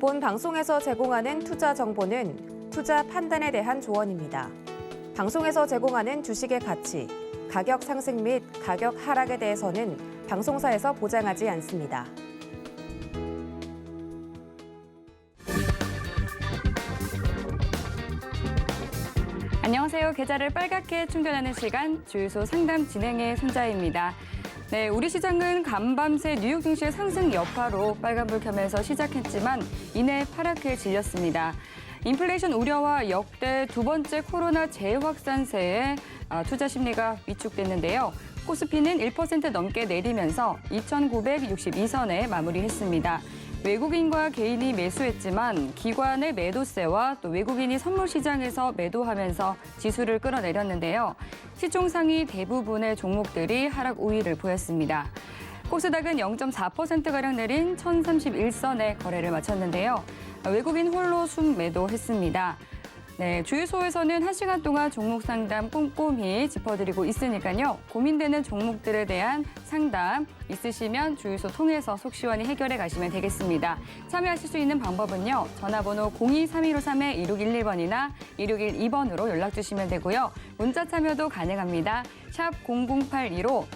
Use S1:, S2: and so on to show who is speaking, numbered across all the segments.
S1: 본 방송에서 제공하는 투자 정보는 투자 판단에 대한 조언입니다. 방송에서 제공하는 주식의 가치, 가격 상승 및 가격 하락에 대해서는 방송사에서 보장하지 않습니다.
S2: 안녕하세요. 계좌를 빨갛게 충전하는 시간, 주유소 상담 진행의 손자입니다. 네, 우리 시장은 간밤새 뉴욕 증시의 상승 여파로 빨간불 켜면서 시작했지만 이내 파랗게 질렸습니다. 인플레이션 우려와 역대 두 번째 코로나 재확산세에 투자 심리가 위축됐는데요. 코스피는 1% 넘게 내리면서 2,962선에 마무리했습니다. 외국인과 개인이 매수했지만 기관의 매도세와 또 외국인이 선물 시장에서 매도하면서 지수를 끌어내렸는데요. 시총 상위 대부분의 종목들이 하락 우위를 보였습니다. 코스닥은 0.4%가량 내린 1,031선에 거래를 마쳤는데요. 외국인 홀로 순매도했습니다. 네, 주유소에서는 1시간 동안 종목 상담 꼼꼼히 짚어드리고 있으니까요. 고민되는 종목들에 대한 상담 있으시면 주유소 통해서 속 시원히 해결해 가시면 되겠습니다. 참여하실 수 있는 방법은요. 전화번호 02-3153-2611번이나 2612번으로 연락 주시면 되고요. 문자 참여도 가능합니다. 샵 0082로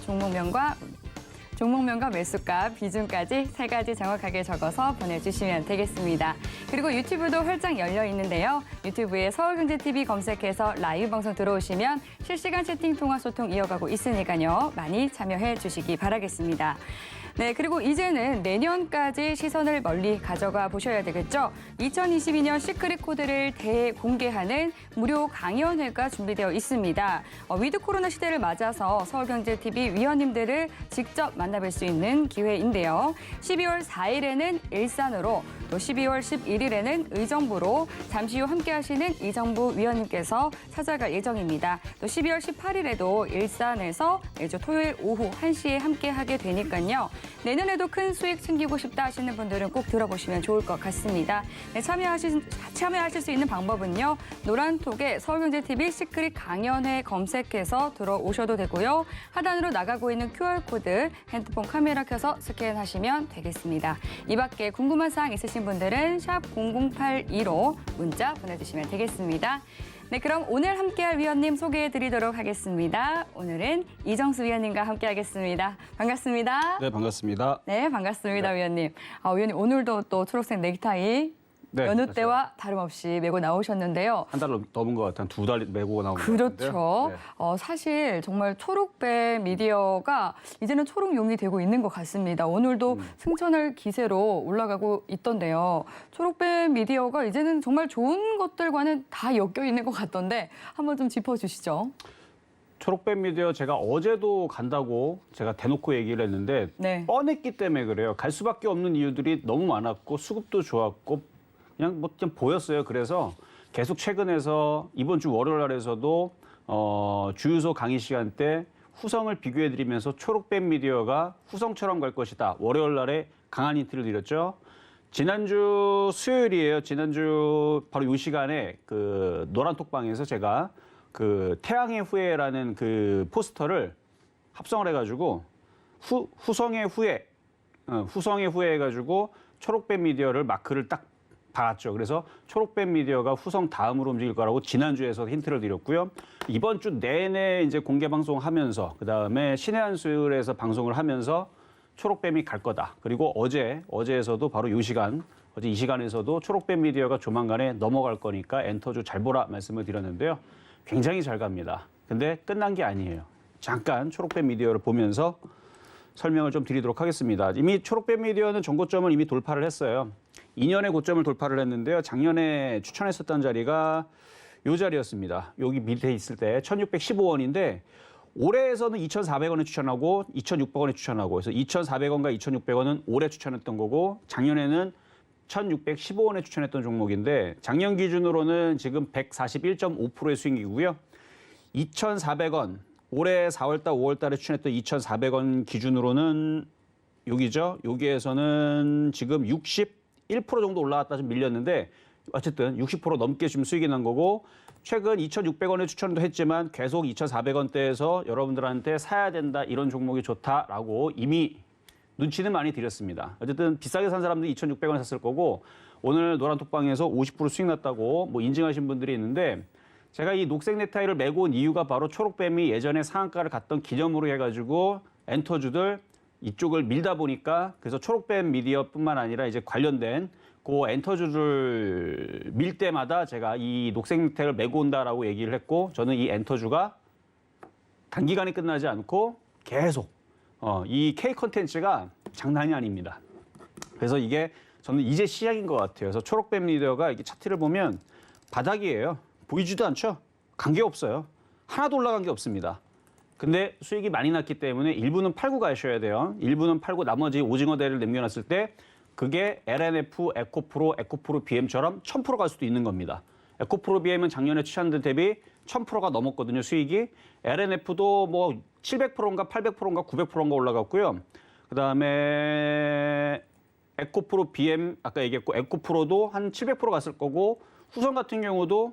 S2: 종목명과 매수가, 비중까지 3가지 정확하게 적어서 보내주시면 되겠습니다. 그리고 유튜브도 활짝 열려 있는데요. 유튜브에 서울경제TV 검색해서 라이브 방송 들어오시면 실시간 채팅 통화 소통 이어가고 있으니까요. 많이 참여해 주시기 바라겠습니다. 네, 그리고 이제는 내년까지 시선을 멀리 가져가 보셔야 되겠죠. 2022년 시크릿 코드를 대공개하는 무료 강연회가 준비되어 있습니다. 위드 코로나 시대를 맞아서 서울경제TV 위원님들을 직접 만나뵐 수 있는 기회인데요. 12월 4일에는 일산으로, 또 12월 11일에는 의정부로 잠시 후 함께하시는 이정부 위원님께서 찾아갈 예정입니다. 또 12월 18일에도 일산에서 매주 토요일 오후 1시에 함께하게 되니까요. 내년에도 큰 수익 챙기고 싶다 하시는 분들은 꼭 들어보시면 좋을 것 같습니다. 네, 참여하실 수 있는 방법은요. 노란톡에 서울경제TV 시크릿 강연회 검색해서 들어오셔도 되고요. 하단으로 나가고 있는 QR코드 핸드폰 카메라 켜서 스캔하시면 되겠습니다. 이 밖에 궁금한 사항 있으신 분들은 샵 0082로 문자 보내주시면 되겠습니다. 네, 그럼 오늘 함께할 위원님 소개해드리도록 하겠습니다. 오늘은 이정수 위원님과 함께하겠습니다. 반갑습니다.
S3: 네, 반갑습니다.
S2: 네, 반갑습니다, 위원님. 위원님, 오늘도 또 초록색 넥타이 여느 때와 다름없이 메고 나오셨는데요.
S3: 한 달 넘은 것 같아요. 2달 메고 나온 것
S2: 그렇죠.
S3: 같은데요. 네.
S2: 사실 정말 초록배 미디어가 이제는 초록용이 되고 있는 것 같습니다. 오늘도 승천할 기세로 올라가고 있던데요. 초록배 미디어가 이제는 정말 좋은 것들과는 다 엮여 있는 것 같던데 한번 좀 짚어주시죠.
S3: 초록뱀 미디어 제가 어제도 간다고 제가 대놓고 얘기를 했는데
S2: 네.
S3: 뻔했기 때문에 그래요. 갈 수밖에 없는 이유들이 너무 많았고 수급도 좋았고 그냥 뭐 좀 보였어요. 그래서 계속 최근에서 이번 주 월요일 날에서도 주유소 강의 시간 때 후성을 비교해드리면서 초록뱀 미디어가 후성처럼 갈 것이다. 월요일 날에 강한 힌트를 드렸죠. 지난주 수요일이에요. 지난주 바로 이 시간에 그 노란톡방에서 제가 그 태양의 후예라는 그 포스터를 합성을 해가지고 후성의 후예 해가지고 초록뱀 미디어를 마크를 딱 달았죠. 그래서 초록뱀 미디어가 후성 다음으로 움직일 거라고 지난주에서 힌트를 드렸고요. 이번 주 내내 이제 공개 방송하면서 그다음에 신의 한 수요일에서 방송을 하면서 초록뱀이 갈 거다. 그리고 어제에서도 바로 이 시간, 어제 이 시간에서도 초록뱀 미디어가 조만간에 넘어갈 거니까 엔터주 잘 보라 말씀을 드렸는데요. 굉장히 잘 갑니다. 근데 끝난 게 아니에요. 잠깐 초록뱀 미디어를 보면서 설명을 좀 드리도록 하겠습니다. 이미 초록뱀 미디어는 전고점을 이미 돌파를 했어요. 2년의 고점을 돌파를 했는데요. 작년에 추천했었던 자리가 이 자리였습니다. 여기 밑에 있을 때 1,615원인데 올해에서는 2,400원에 추천하고 2,600원에 추천하고 그래서 2,400원과 2,600원은 올해 추천했던 거고 작년에는 1,615원에 추천했던 종목인데 작년 기준으로는 지금 141.5%의 수익이고요. 2,400원, 올해 4월달, 5월달에 추천했던 2,400원 기준으로는 여기죠. 여기에서는 지금 61% 정도 올라갔다 좀 밀렸는데 어쨌든 60% 넘게 지금 수익이 난 거고 최근 2,600원에 추천도 했지만 계속 2,400원대에서 여러분들한테 사야 된다 이런 종목이 좋다라고 이미 눈치는 많이 드렸습니다. 어쨌든 비싸게 산 사람들이 2,600원 샀을 거고 오늘 노란톡방에서 50% 수익 났다고 뭐 인증하신 분들이 있는데 제가 이 녹색 넥타이를 메고 온 이유가 바로 초록뱀이 예전에 상한가를 갔던 기념으로 해가지고 엔터주들 이쪽을 밀다 보니까 그래서 초록뱀 미디어뿐만 아니라 이제 관련된 그 엔터주를 밀 때마다 제가 이 녹색 넥타이를 메고 온다라고 얘기를 했고 저는 이 엔터주가 단기간에 끝나지 않고 계속 이 K 컨텐츠가 장난이 아닙니다. 그래서 이게 저는 이제 시작인 것 같아요. 그래서 초록뱀 리더가 이게 차트를 보면 바닥이에요. 보이지도 않죠? 관계 없어요. 하나도 올라간 게 없습니다. 근데 수익이 많이 났기 때문에 일부는 팔고 가셔야 돼요. 일부는 팔고 나머지 오징어 대를 남겨놨을 때 그게 LNF, 에코프로 BM처럼 1000% 갈 수도 있는 겁니다. 에코프로 BM은 작년에 취한들 대비 1000%가 넘었거든요, 수익이. LNF도 뭐 700%인가 800%인가 900%인가 올라갔고요. 그다음에 에코프로 BM 아까 얘기했고 에코프로도 한 700% 갔을 거고 후성 같은 경우도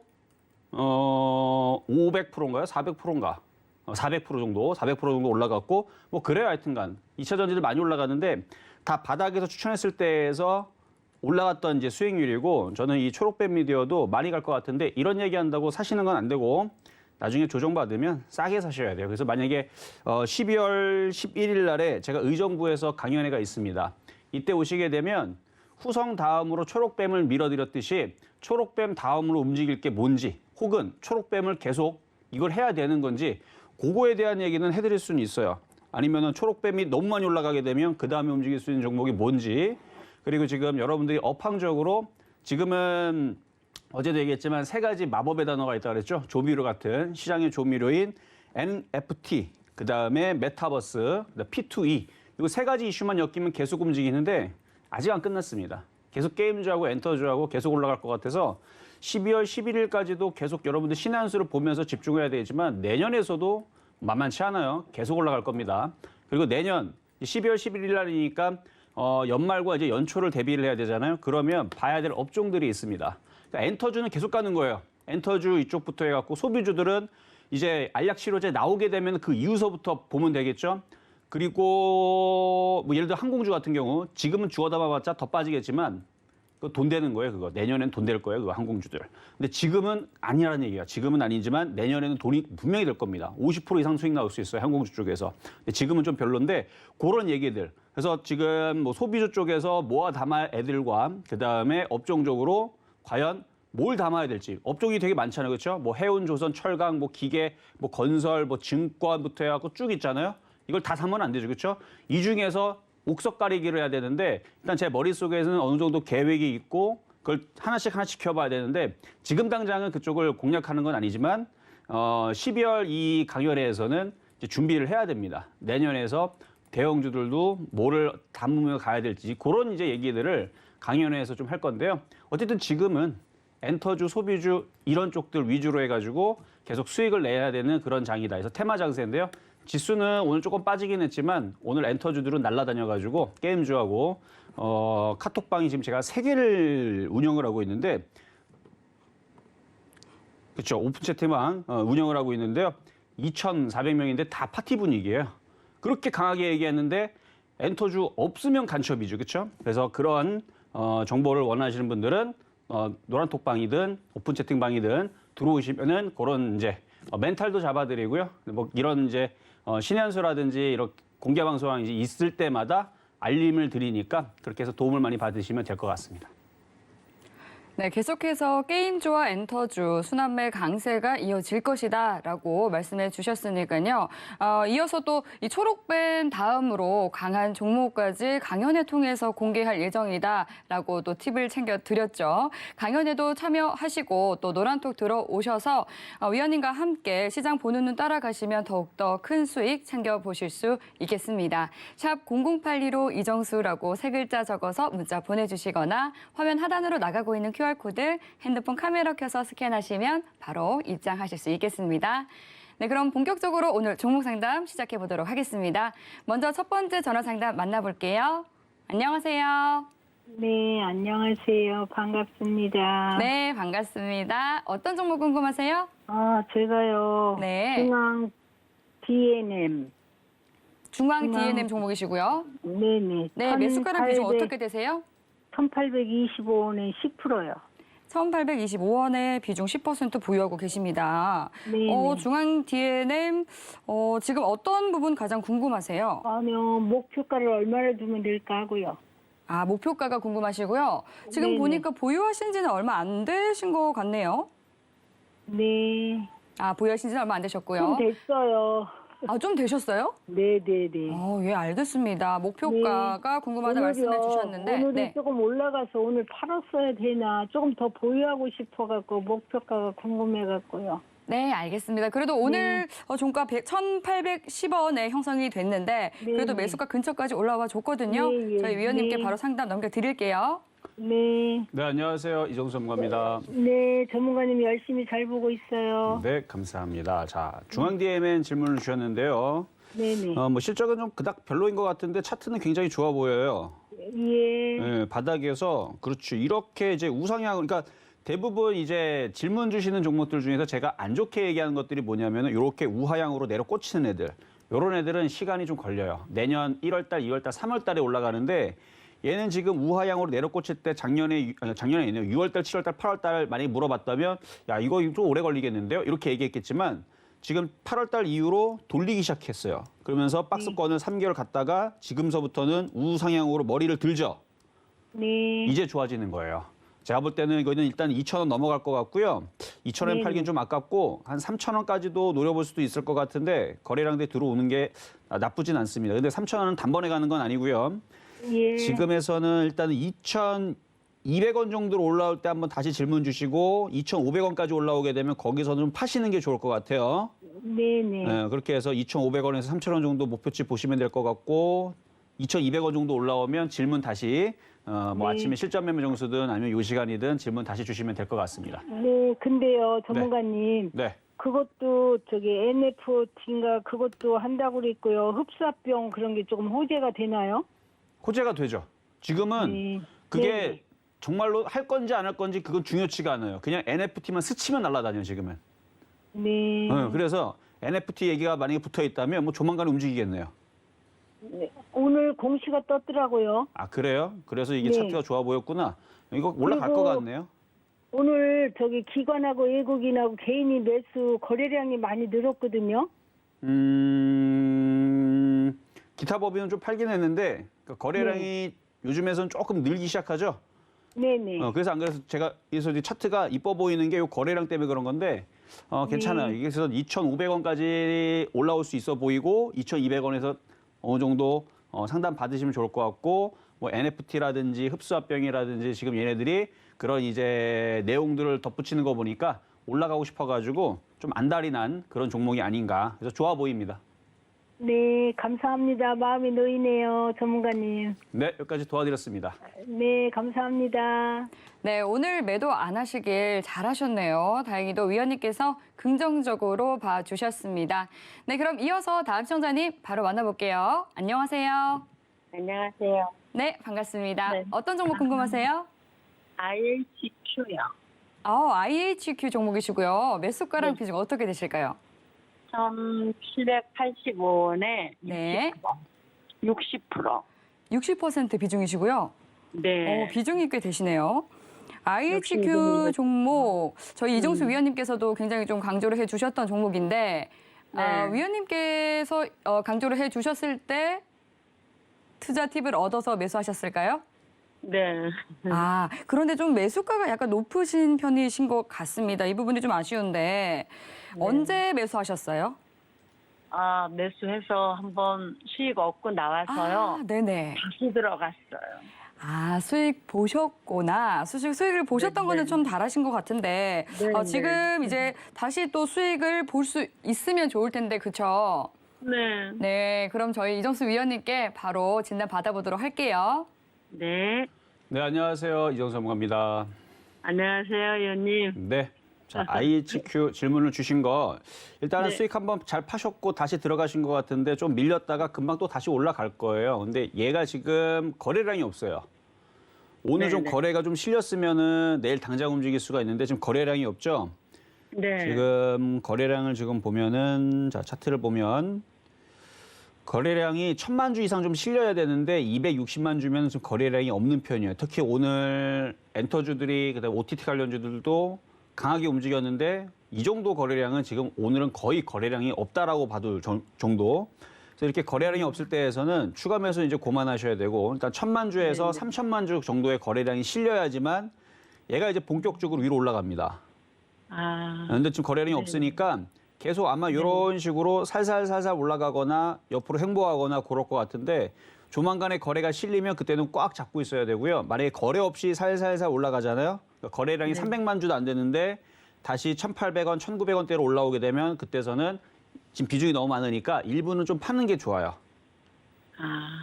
S3: 500%인가요? 400%인가? 400% 정도, 400% 정도 올라갔고 뭐 그래요 하여튼간 2차 전지들 많이 올라가는데 다 바닥에서 추천했을 때에서 올라갔던 이제 수익률이고 저는 이 초록뱀 미디어도 많이 갈 것 같은데 이런 얘기한다고 사시는 건 안 되고 나중에 조정받으면 싸게 사셔야 돼요. 그래서 만약에 12월 11일 날에 제가 의정부에서 강연회가 있습니다. 이때 오시게 되면 후성 다음으로 초록뱀을 밀어드렸듯이 초록뱀 다음으로 움직일 게 뭔지 혹은 초록뱀을 계속 이걸 해야 되는 건지 그거에 대한 얘기는 해드릴 수는 있어요. 아니면은 초록뱀이 너무 많이 올라가게 되면 그 다음에 움직일 수 있는 종목이 뭔지 그리고 지금 여러분들이 업황적으로 지금은 어제도 얘기했지만 세 가지 마법의 단어가 있다고 그랬죠. 조미료 같은 시장의 조미료인 NFT, 그 다음에 메타버스, P2E 이거 세 가지 이슈만 엮이면 계속 움직이는데 아직 안 끝났습니다. 계속 게임주하고 엔터주하고 계속 올라갈 것 같아서 12월 11일까지도 계속 여러분들 신의 한 수를 보면서 집중해야 되지만 내년에서도 만만치 않아요. 계속 올라갈 겁니다. 그리고 내년 12월 11일 날이니까 연말과 이제 연초를 대비를 해야 되잖아요. 그러면 봐야 될 업종들이 있습니다. 그러니까 엔터주는 계속 가는 거예요. 엔터주 이쪽부터 해갖고 소비주들은 이제 알약 치료제 나오게 되면 그 이후서부터 보면 되겠죠. 그리고 뭐 예를 들어 항공주 같은 경우 지금은 주워 담아봤자 더 빠지겠지만 그 돈 되는 거예요. 그거 내년엔 돈 될 거예요. 그거 항공주들. 근데 지금은 아니라는 얘기야. 지금은 아니지만 내년에는 돈이 분명히 될 겁니다. 50% 이상 수익 나올 수 있어요. 항공주 쪽에서. 근데 지금은 좀 별론데 그런 얘기들. 그래서 지금 뭐 소비주 쪽에서 모아 담아야 애들과 그 다음에 업종적으로 과연 뭘 담아야 될지 업종이 되게 많잖아요, 그렇죠? 뭐 해운, 조선, 철강, 뭐 기계, 뭐 건설, 뭐 증권부터 해갖고 쭉 있잖아요. 이걸 다 사면 안 되죠, 그렇죠? 이 중에서 옥석 가리기를 해야 되는데 일단 제 머릿속에는 어느 정도 계획이 있고 그걸 하나씩 키워봐야 되는데 지금 당장은 그쪽을 공략하는 건 아니지만 12월 이 강연회에서는 이제 준비를 해야 됩니다. 내년에서 대형주들도 뭐를 담으며 가야 될지 그런 이제 얘기들을 강연회에서 좀 할 건데요. 어쨌든 지금은 엔터주, 소비주 이런 쪽들 위주로 해가지고 계속 수익을 내야 되는 그런 장이다. 그래서 테마 장세인데요. 지수는 오늘 조금 빠지긴 했지만 오늘 엔터주들은 날아다녀가지고 게임주하고 카톡방이 지금 제가 3개를 운영을 하고 있는데 그렇죠. 오픈 채팅방 운영을 하고 있는데요. 2,400명인데 다 파티 분위기예요. 그렇게 강하게 얘기했는데 엔터주 없으면 간첩이죠. 그렇죠? 그래서 그런 정보를 원하시는 분들은 노란톡방이든 오픈 채팅방이든 들어오시면은 그런 이제 멘탈도 잡아드리고요. 뭐 이런 이제 신의 한 수라든지 이렇게 공개 방송이 있을 때마다 알림을 드리니까 그렇게 해서 도움을 많이 받으시면 될 것 같습니다.
S2: 네, 계속해서 게임주와 엔터주 순환매 강세가 이어질 것이다라고 말씀해 주셨으니까요. 이어서 또 이 초록뱀 다음으로 강한 종목까지 강연회 통해서 공개할 예정이다라고 또 팁을 챙겨 드렸죠. 강연회도 참여하시고 또 노란톡 들어오셔서 위원님과 함께 시장 보는 눈 따라가시면 더욱더 큰 수익 챙겨 보실 수 있겠습니다. 샵 0082로 이정수라고 3글자 적어서 문자 보내주시거나 화면 하단으로 나가고 있는 QR코드 핸드폰 카메라 켜서 스캔하시면 바로 입장하실 수 있겠습니다. 네, 그럼 본격적으로 오늘 종목 상담 시작해 보도록 하겠습니다. 먼저 첫 번째 전화 상담 만나볼게요. 안녕하세요.
S4: 네, 안녕하세요. 반갑습니다.
S2: 네, 반갑습니다. 어떤 종목 궁금하세요?
S4: 제가요.
S2: 네.
S4: 중앙 DNM
S2: 중앙 D&M 종목이시고요.
S4: 네네.
S2: 네, 매수가랑 비중 어떻게 되세요?
S4: 1825원에 10%요.
S2: 1,825원에 비중 10% 보유하고 계십니다.
S4: 네네.
S2: 중앙 D&M 지금 어떤 부분 가장 궁금하세요?
S4: 아니요, 목표가를 얼마나 두면 될까 하고요.
S2: 아, 목표가가 궁금하시고요. 지금
S4: 네네.
S2: 보니까 보유하신 지는 얼마 안 되신 것 같네요.
S4: 네.
S2: 아, 보유하신 지는 얼마 안 되셨고요.
S4: 좀 됐어요.
S2: 아, 좀 되셨어요?
S4: 네네네.
S2: 예, 알겠습니다. 목표가가 궁금하다 말씀해 주셨는데.
S4: 오늘이
S2: 네.
S4: 조금 올라가서 오늘 팔았어야 되나 조금 더 보유하고 싶어갖고 목표가가 궁금해갖고요.
S2: 네, 알겠습니다. 그래도 오늘 종가 1,810원에 형성이 됐는데 그래도
S4: 네.
S2: 매수가 근처까지 올라와 줬거든요.
S4: 네, 예.
S2: 저희 위원님께
S4: 네.
S2: 바로 상담 넘겨드릴게요.
S4: 네.
S3: 네, 안녕하세요. 이정수 전문가입니다.
S4: 네, 전문가님 열심히 잘 보고 있어요.
S3: 네, 감사합니다. 자, 중앙 DMN 질문을 주셨는데요.
S4: 네네.
S3: 뭐 실적은 좀 그닥 별로인 것 같은데 차트는 굉장히 좋아 보여요.
S4: 예.
S3: 네, 바닥에서 그렇죠. 이렇게 이제 우상향 그러니까 대부분 이제 질문 주시는 종목들 중에서 제가 안 좋게 얘기하는 것들이 뭐냐면은 이렇게 우하향으로 내려 꽂히는 애들. 요런 애들은 시간이 좀 걸려요. 내년 1월 달, 2월 달, 3월 달에 올라가는데 얘는 지금 우하향으로 내려 꽂힐 때 작년에 아니요. 6월 달, 7월 달, 8월 달 만약에 물어봤다면 야, 이거 좀 오래 걸리겠는데요. 이렇게 얘기했겠지만 지금 8월 달 이후로 돌리기 시작했어요. 그러면서 박스권을 3개월 갔다가 지금서부터는 우상향으로 머리를 들죠.
S4: 네.
S3: 이제 좋아지는 거예요. 제가 볼 때는 이거는 일단 2,000원 넘어갈 것 같고요. 2,000원
S4: 네.
S3: 팔긴 좀 아깝고 한 3,000원까지도 노려볼 수도 있을 것 같은데 거래량대 들어오는 게 나쁘진 않습니다. 근데 3,000원은 단번에 가는 건 아니고요.
S4: 예.
S3: 지금에서는 일단은 2,200원 정도로 올라올 때 한번 다시 질문 주시고 2,500원까지 올라오게 되면 거기서는 좀 파시는 게 좋을 것 같아요.
S4: 네네.
S3: 네, 그렇게 해서 2,500원에서 3,000원 정도 목표치 보시면 될 것 같고 2,200원 정도 올라오면 질문 다시 뭐
S4: 네.
S3: 아침에 실전 매매 정수든 아니면 요 시간이든 질문 다시 주시면 될 것 같습니다.
S4: 네, 근데요, 전문가님.
S3: 네.
S4: 그것도 저기 NFT인가 그것도 한다고 그랬고요. 흡사병 그런 게 조금 호재가 되나요?
S3: 호재가 되죠. 지금은
S4: 네.
S3: 그게
S4: 네.
S3: 정말로 할 건지 안 할 건지 그건 중요치가 않아요. 그냥 NFT만 스치면 날아다녀요, 지금은.
S4: 네.
S3: 그래서 NFT 얘기가 만약에 붙어 있다면 뭐 조만간 움직이겠네요.
S4: 네. 오늘 공시가 떴더라고요.
S3: 아, 그래요? 그래서 이게
S4: 네.
S3: 차트가 좋아 보였구나. 이거 올라갈
S4: 그리고
S3: 것 같네요.
S4: 오늘 저기 기관하고 외국인하고 개인이 매수 거래량이 많이 늘었거든요.
S3: 기타 법인은 좀 팔긴 했는데 그러니까 거래량이 요즘에선 조금 늘기 시작하죠.
S4: 네네.
S3: 그래서 안 그래서 제가 그래서 이 차트가 이뻐 보이는 게 요 거래량 때문에 그런 건데 괜찮아요. 이게 그래서 2,500원까지 올라올 수 있어 보이고 2,200원에서 어느 정도 상담 받으시면 좋을 것 같고 뭐 NFT라든지 흡수합병이라든지 지금 얘네들이 그런 이제 내용들을 덧붙이는 거 보니까 올라가고 싶어가지고 좀 안달이 난 그런 종목이 아닌가. 그래서 좋아 보입니다.
S4: 네, 감사합니다. 마음이 놓이네요, 전문가님.
S3: 네, 여기까지 도와드렸습니다.
S4: 네, 감사합니다.
S2: 네, 오늘 매도 안 하시길 잘하셨네요. 다행히도 위원님께서 긍정적으로 봐주셨습니다. 네, 그럼 이어서 다음 시청자님 바로 만나볼게요. 안녕하세요.
S5: 안녕하세요.
S2: 네, 반갑습니다.
S5: 네.
S2: 어떤 종목 궁금하세요?
S5: IHQ요.
S2: IHQ 종목이시고요. 매수가랑
S5: 네.
S2: 비중 어떻게 되실까요?
S5: 1,785원에
S2: 네.
S5: 60%.
S2: 60% 비중이시고요.
S5: 네.
S2: 비중이 꽤 되시네요. IHQ
S5: 욕심이
S2: 종목, 저희 이정수 위원님께서도 굉장히 좀 강조를 해주셨던 종목인데,
S5: 네.
S2: 위원님께서 강조를 해주셨을 때 투자 팁을 얻어서 매수하셨을까요?
S5: 네.
S2: 그런데 좀 매수가가 약간 높으신 편이신 것 같습니다. 이 부분이 좀 아쉬운데, 언제 매수하셨어요?
S5: 매수해서 한번 수익 얻고 나와서요.
S2: 네네.
S5: 다시 들어갔어요.
S2: 수익 보셨구나. 수익을 보셨던
S5: 네,
S2: 거는
S5: 네.
S2: 좀 잘하신 것 같은데
S5: 네,
S2: 지금 이제 다시 또 수익을 볼 수 있으면 좋을 텐데 그렇죠?
S5: 네.
S2: 네, 그럼 저희 이정수 위원님께 바로 진단 받아보도록 할게요.
S5: 네.
S3: 네, 안녕하세요. 이정수 전문가입니다.
S5: 안녕하세요, 의원님.
S3: 네. 자, IHQ 질문을 주신 거 일단은
S5: 네.
S3: 수익 한번 잘 파셨고 다시 들어가신 것 같은데 좀 밀렸다가 금방 또 다시 올라갈 거예요. 근데 얘가 지금 거래량이 없어요. 오늘 좀
S5: 네네.
S3: 거래가 좀 실렸으면은 내일 당장 움직일 수가 있는데 지금 거래량이 없죠.
S5: 네.
S3: 지금 거래량을 지금 보면은 자 차트를 보면 거래량이 1,000만 주 이상 좀 실려야 되는데 260만 주면 좀 거래량이 없는 편이에요. 특히 오늘 엔터주들이 그다음에 OTT 관련주들도 강하게 움직였는데 이 정도 거래량은 지금 오늘은 거의 거래량이 없다라고 봐도 정도. 그래서 이렇게 거래량이 없을 때에서는 추가 매수 이제 고만하셔야 되고 일단 1,000만 주에서 3,000만 주 정도의 거래량이 실려야지만 얘가 이제 본격적으로 위로 올라갑니다. 근데 지금 거래량이 없으니까 계속 아마 이런 식으로 살살살살 올라가거나 옆으로 횡보하거나 그럴 것 같은데 조만간에 거래가 실리면 그때는 꽉 잡고 있어야 되고요. 만약에 거래 없이 살살살 올라가잖아요. 그러니까 거래량이 300만 주도 안 되는데 다시 1,800원, 1,900원대로 올라오게 되면 그때서는 지금 비중이 너무 많으니까 일부는 좀 파는 게 좋아요.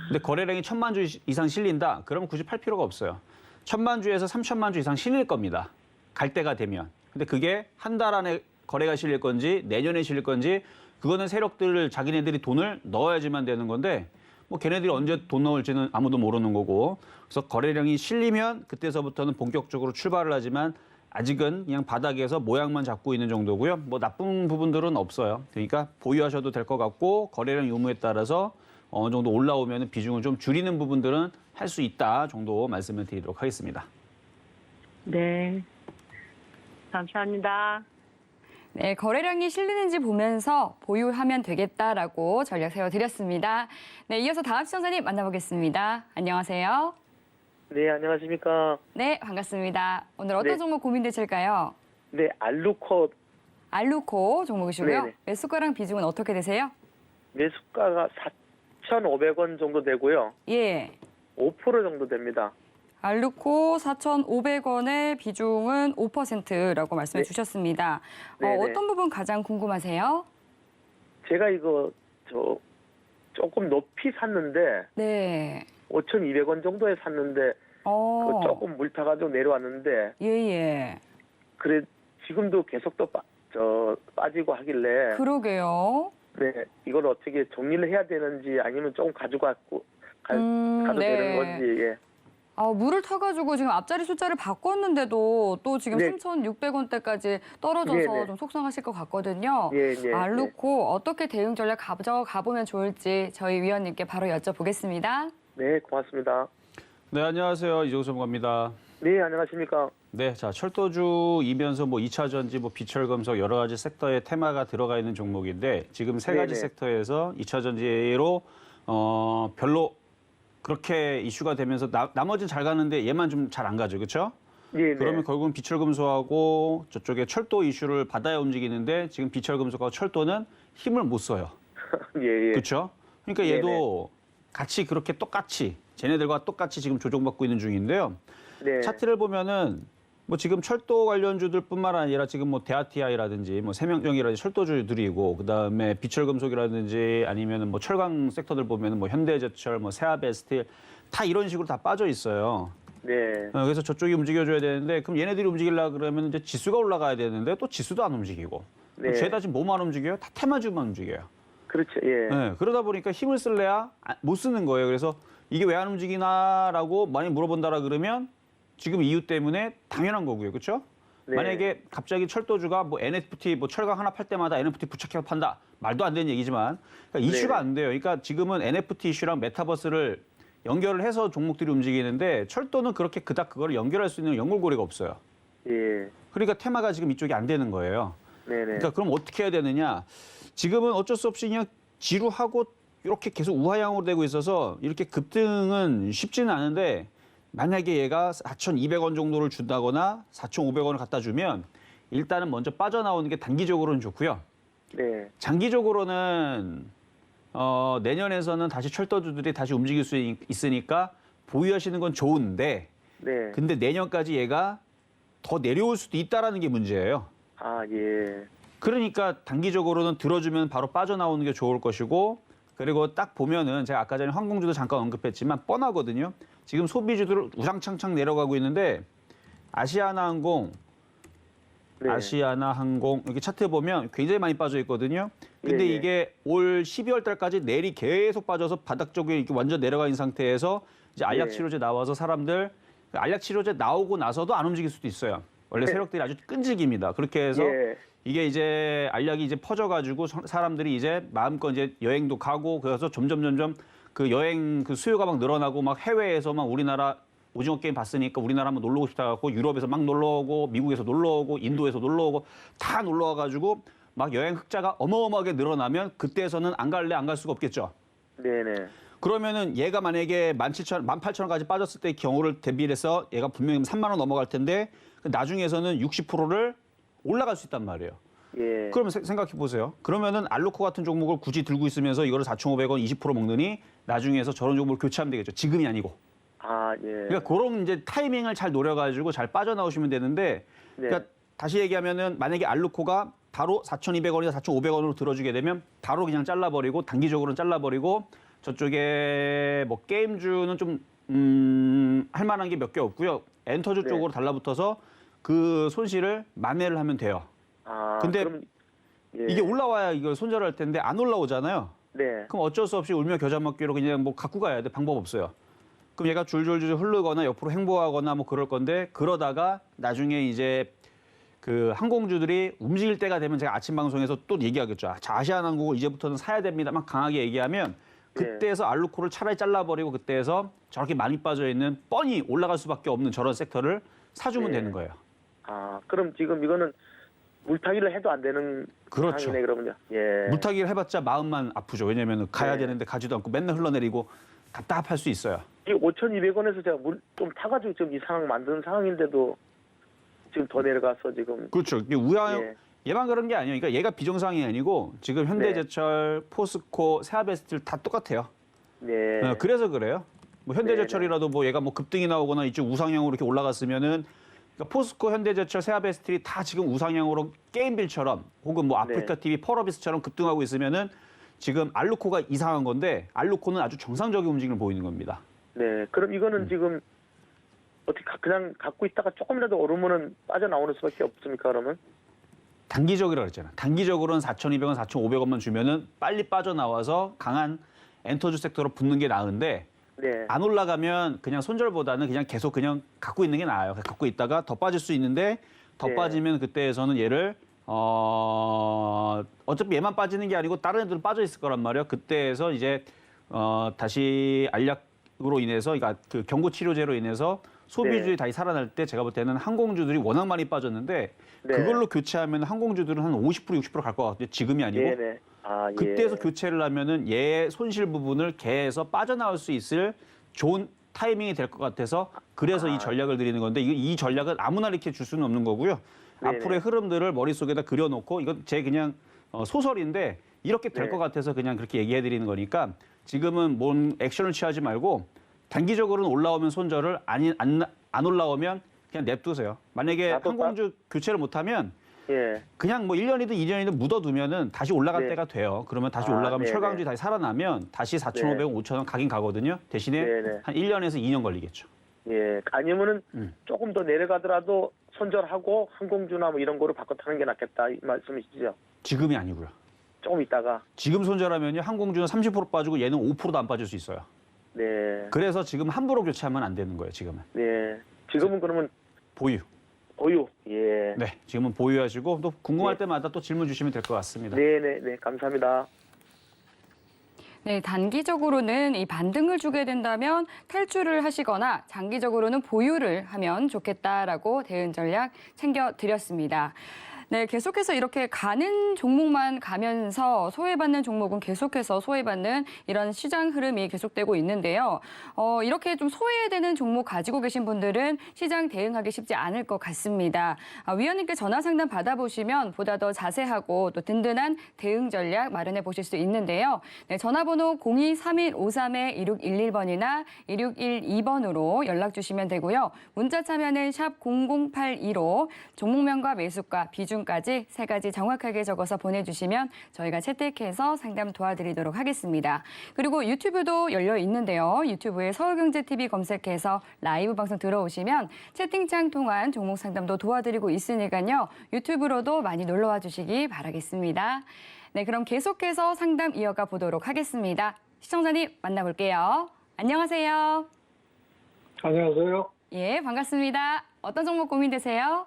S3: 근데 거래량이 1,000만 주 이상 실린다? 그러면 굳이 팔 필요가 없어요. 1,000만 주에서 3,000만 주 이상 실릴 겁니다. 갈 때가 되면. 근데 그게 한 달 안에 거래가 실릴 건지 내년에 실릴 건지 그거는 세력들 자기네들이 돈을 넣어야지만 되는 건데 뭐 걔네들이 언제 돈 넣을지는 아무도 모르는 거고 그래서 거래량이 실리면 그때서부터는 본격적으로 출발을 하지만 아직은 그냥 바닥에서 모양만 잡고 있는 정도고요. 뭐 나쁜 부분들은 없어요. 그러니까 보유하셔도 될 것 같고 거래량 유무에 따라서 어느 정도 올라오면 비중을 좀 줄이는 부분들은 할 수 있다 정도 말씀을 드리도록 하겠습니다.
S5: 네. 감사합니다.
S2: 네, 거래량이 실리는지 보면서 보유하면 되겠다라고 전략 세워드렸습니다. 네, 이어서 다음 시청자님 만나보겠습니다. 안녕하세요.
S6: 네, 안녕하십니까.
S2: 네, 반갑습니다. 오늘 어떤
S6: 네.
S2: 종목 고민되실까요?
S6: 네, 알루코
S2: 알루코 종목이시고요.
S6: 네네.
S2: 매수가랑 비중은 어떻게 되세요?
S6: 매수가가 4,500원 정도 되고요.
S2: 예.
S6: 5% 정도 됩니다.
S2: 알루코 4,500원의 비중은 5%라고 말씀해
S6: 네.
S2: 주셨습니다.
S6: 네네.
S2: 어떤 부분 가장 궁금하세요?
S6: 제가 이거 조금 높이 샀는데
S2: 네.
S6: 5,200원 정도에 샀는데 그 조금 물 타가지고 내려왔는데
S2: 예.
S6: 그래 지금도 계속 또 빠지고 하길래
S2: 그러게요.
S6: 네, 이걸 어떻게 정리를 해야 되는지 아니면 조금 가도
S2: 네.
S6: 되는 건지 예.
S2: 물을 타가지고 지금 앞자리 숫자를 바꿨는데도 또 지금
S6: 네.
S2: 3,600원대까지 떨어져서
S6: 네네.
S2: 좀 속상하실 것 같거든요.
S6: 예, 예,
S2: 알루코 어떻게 대응 전략 가져가보면 좋을지 저희 위원님께 바로 여쭤보겠습니다.
S6: 네, 고맙습니다.
S3: 네, 안녕하세요. 이종수 전문가입니다.
S6: 네, 안녕하십니까.
S3: 네, 자 철도주이면서 뭐 2차전지, 뭐 비철금속 여러 가지 섹터의 테마가 들어가 있는 종목인데 지금 세 가지
S6: 네네.
S3: 섹터에서 2차전지로 별로 그렇게 이슈가 되면서 나머지는 잘 가는데 얘만 좀 잘 안 가죠, 그렇죠?
S6: 예,
S3: 그러면 결국은 비철금속하고 저쪽에 철도 이슈를 받아야 움직이는데 지금 비철금속하고 철도는 힘을 못 써요,
S6: 예, 예.
S3: 그렇죠? 그러니까 얘도 같이 그렇게 똑같이 쟤네들과 똑같이 지금 조정받고 있는 중인데요.
S6: 네.
S3: 차트를 보면은 뭐 지금 철도 관련주들뿐만 아니라 지금 뭐 대아티아이라든지 뭐 세명정이라든지 철도주들이고 그다음에 비철금속이라든지 아니면은 뭐 철강 섹터들 보면은 뭐 현대제철, 뭐 세아베스틸 다 이런 식으로 다 빠져 있어요.
S6: 네.
S3: 그래서 저쪽이 움직여줘야 되는데 그럼 얘네들이 움직이려 그러면 이제 지수가 올라가야 되는데 또 지수도 안 움직이고
S6: 네.
S3: 죄다 지금 뭐만 움직여요? 다 테마주만 움직여요.
S6: 그렇죠. 예.
S3: 네, 그러다 보니까 힘을 쓸래야 못 쓰는 거예요. 그래서 이게 왜 안 움직이나라고 많이 물어본다라 그러면 지금 이유 때문에 당연한 거고요. 그렇죠?
S6: 네.
S3: 만약에 갑자기 철도주가 뭐 NFT 뭐 철강 하나 팔 때마다 NFT 부착해서 판다. 말도 안 되는 얘기지만 그러니까 이슈가
S6: 네.
S3: 안 돼요. 그러니까 지금은 NFT 이슈랑 메타버스를 연결을 해서 종목들이 움직이는데 철도는 그렇게 그닥 그거를 연결할 수 있는 연결고리가 없어요.
S6: 예.
S3: 그러니까 테마가 지금 이쪽이 안 되는 거예요.
S6: 네네.
S3: 그러니까 그럼 어떻게 해야 되느냐? 지금은 어쩔 수 없이 그냥 지루하고 이렇게 계속 우하향으로 되고 있어서 이렇게 급등은 쉽지는 않은데 만약에 얘가 4,200원 정도를 준다거나 4,500원을 갖다 주면 일단은 먼저 빠져나오는 게 단기적으로는 좋고요.
S6: 네.
S3: 장기적으로는 내년에서는 다시 철도주들이 다시 움직일 수 있으니까 보유하시는 건 좋은데
S6: 네.
S3: 근데 내년까지 얘가 더 내려올 수도 있다라는 게 문제예요.
S6: 아, 예.
S3: 그러니까 단기적으로는 들어주면 바로 빠져나오는 게 좋을 것이고 그리고 딱 보면은 제가 아까 전에 항공주도 잠깐 언급했지만 뻔하거든요. 지금 소비주들 우상창창 내려가고 있는데 아시아나항공,
S6: 네.
S3: 아시아나항공 이렇게 차트 보면 굉장히 많이 빠져 있거든요. 근데
S6: 예, 예.
S3: 이게 올 12월 달까지 내리 계속 빠져서 바닥 쪽에 이렇게 완전 내려가 있는 상태에서 이제 알약
S6: 예.
S3: 치료제 나와서 사람들 알약 치료제 나오고 나서도 안 움직일 수도 있어요. 원래
S6: 네.
S3: 세력들이 아주 끈질깁니다. 그렇게 해서
S6: 예.
S3: 이게 이제 알약이 이제 퍼져가지고 사람들이 이제 마음껏 이제 여행도 가고 그래서 점점 그 여행 그 수요가 막 늘어나고 막 해외에서 막 우리나라 오징어 게임 봤으니까 우리나라 한번 놀러 오고 싶다 갖고 유럽에서 막 놀러 오고 미국에서 놀러 오고 인도에서 놀러 오고 다 놀러 와가지고 막 여행 흑자가 어마어마하게 늘어나면 그때에서는 안 갈래 안 갈 수가 없겠죠.
S6: 네네.
S3: 그러면은 얘가 만약에 18,000원까지 빠졌을 때 경우를 대비해서 얘가 분명히 3만 원 넘어갈 텐데 나중에서는 60%를 올라갈 수 있단 말이에요.
S6: 예.
S3: 그러면 생각해 보세요. 그러면은 알로코 같은 종목을 굳이 들고 있으면서 이거를 4,500원 20% 먹느니 나중에서 저런 종목을 교체하면 되겠죠. 지금이 아니고.
S6: 아, 예.
S3: 그러니까 그런 이제 타이밍을 잘 노려가지고 잘 빠져나오시면 되는데,
S6: 네.
S3: 그러니까 다시 얘기하면은 만약에 알루코가 바로 4,200원이나 4,500원으로 들어주게 되면 바로 그냥 잘라버리고 단기적으로는 잘라버리고 저쪽에 뭐 게임주는 좀 할 만한 게 몇 개 없고요. 엔터주
S6: 네.
S3: 쪽으로 달라붙어서 그 손실을 만회를 하면 돼요.
S6: 아,
S3: 근데
S6: 그럼, 예.
S3: 이게 올라와야 이걸 손절할 텐데 안 올라오잖아요.
S6: 네.
S3: 그럼 어쩔 수 없이 울며 겨자 먹기로 그냥 뭐 갖고 가야 돼. 방법 없어요. 그럼 얘가 줄줄줄 흐르거나 옆으로 횡보하거나 뭐 그럴 건데 그러다가 나중에 이제 그 항공주들이 움직일 때가 되면 제가 아침 방송에서 또 얘기하겠죠. 자, 아시아나항공을 이제부터는 사야 됩니다. 막 강하게 얘기하면 그때에서 알루코를 차라리 잘라버리고 그때에서 저렇게 많이 빠져 있는 뻔히 올라갈 수밖에 없는 저런 섹터를 사주면
S6: 네.
S3: 되는 거예요.
S6: 아, 그럼 지금 이거는 물타기를 해도 안 되는
S3: 그렇죠.
S6: 상황이네, 그러면요. 예.
S3: 물타기를 해봤자 마음만 아프죠. 왜냐하면 가야
S6: 네.
S3: 되는데 가지도 않고 맨날 흘러내리고 답답할 수 있어요.
S6: 이 5,200원에서 제가 물 좀 타가지고 지금 이 상황 만드는 상황인데도 지금 더 내려가서 지금.
S3: 그렇죠. 이게 우양
S6: 예.
S3: 얘만 그런 게 아니에요. 그러니까 얘가 비정상이 아니고 지금 현대제철, 포스코, 세아베스틸 다 똑같아요.
S6: 네.
S3: 그래서 그래요. 뭐 현대제철이라도 뭐 얘가 뭐 급등이 나오거나 이쪽 우상향으로 이렇게 올라갔으면은 그러니까 포스코, 현대제철, 세아베스틸이 다 지금 우상향으로 게임빌처럼 혹은 뭐 아프리카 TV, 펄어비스처럼 급등하고 있으면은 지금 알루코가 이상한 건데 알루코는 아주 정상적인 움직임을 보이는 겁니다.
S6: 네. 그럼 이거는 지금 어떻게 그냥 갖고 있다가 조금이라도 오르면은 빠져나오는 수밖에 없습니까, 그러면?
S3: 단기적이라고 그랬잖아. 단기적으로는 4,200원, 4,500원만 주면은 빨리 빠져나와서 강한 엔터주 섹터로 붙는 게 나은데
S6: 네.
S3: 안 올라가면 그냥 손절보다는 그냥 계속 그냥 갖고 있는 게 나아요. 갖고 있다가 더 빠질 수 있는데 더
S6: 네.
S3: 빠지면 그때에서는 얘를 어차피 얘만 빠지는 게 아니고 다른 애들은 빠져 있을 거란 말이에요. 그때에서 이제 다시 알약으로 인해서 그러니까 그 경고 치료제로 인해서 소비주들이
S6: 네.
S3: 다시 살아날 때 제가 볼 때는 항공주들이 워낙 많이 빠졌는데
S6: 네.
S3: 그걸로 교체하면 항공주들은 한 50% 60% 갈 것 같아요. 지금이 아니고.
S6: 네네. 아, 예.
S3: 그때에서 교체를 하면은 얘의 손실 부분을 개에서 빠져나올 수 있을 좋은 타이밍이 될 것 같아서 그래서 이 전략을 드리는 건데 이 전략은 아무나 이렇게 줄 수는 없는 거고요.
S6: 네네.
S3: 앞으로의 흐름들을 머릿속에다 그려놓고 이건 제 그냥 소설인데 이렇게 될
S6: 네.
S3: 것 같아서 그냥 그렇게 얘기해 드리는 거니까 지금은 뭔 액션을 취하지 말고 단기적으로는 올라오면 손절을 안 올라오면 그냥 냅두세요. 만약에
S6: 놔뒀다?
S3: 항공주 교체를 못하면
S6: 예.
S3: 그냥 뭐 1년이든 2년이든 묻어두면은 다시 올라갈
S6: 네.
S3: 때가 돼요. 그러면 다시
S6: 아,
S3: 올라가면
S6: 네네.
S3: 철강주이 다시 살아나면 다시 4,500원, 5,000원 가긴 가거든요. 대신에
S6: 네네.
S3: 한 1년에서 2년 걸리겠죠.
S6: 예. 아니면은 조금 더 내려가더라도 손절하고 항공주나 뭐 이런 거로 바꿔 타는 게 낫겠다 이 말씀이시죠?
S3: 지금이 아니고요.
S6: 조금 있다가.
S3: 지금 손절하면요. 항공주는 30% 빠지고 얘는 5%도 안 빠질 수 있어요.
S6: 네.
S3: 그래서 지금 함부로 교체하면 안 되는 거예요. 지금은.
S6: 네. 지금은 그러면
S3: 보유.
S6: 보유. 예.
S3: 네. 지금은 보유하시고 또 궁금할
S6: 네.
S3: 때마다 또 질문 주시면 될 것 같습니다.
S6: 네네네. 감사합니다.
S2: 네, 단기적으로는 이 반등을 주게 된다면 탈출을 하시거나 장기적으로는 보유를 하면 좋겠다라고 대응 전략 챙겨드렸습니다. 네, 계속해서 이렇게 가는 종목만 가면서 소외받는 종목은 계속해서 소외받는 이런 시장 흐름이 계속되고 있는데요. 이렇게 좀 소외되는 종목 가지고 계신 분들은 시장 대응하기 쉽지 않을 것 같습니다. 위원님께 전화 상담 받아보시면 보다 더 자세하고 또 든든한 대응 전략 마련해 보실 수 있는데요. 네, 전화번호 023153-2611번이나 2612번으로 연락 주시면 되고요. 문자 참여는 샵 0082로 종목명과 매수가, 비중 까지 세 가지 정확하게 적어서 보내주시면 저희가 채택해서 상담 도와드리도록 하겠습니다. 그리고 유튜브도 열려 있는데요. 유튜브에 서울경제TV 검색해서 라이브 방송 들어오시면 채팅창 통한 종목 상담도 도와드리고 있으니까요. 유튜브로도 많이 놀러와 주시기 바라겠습니다. 네, 그럼 계속해서 상담 이어가 보도록 하겠습니다. 시청자님 만나볼게요. 안녕하세요.
S7: 안녕하세요.
S2: 예, 반갑습니다. 어떤 종목 고민되세요?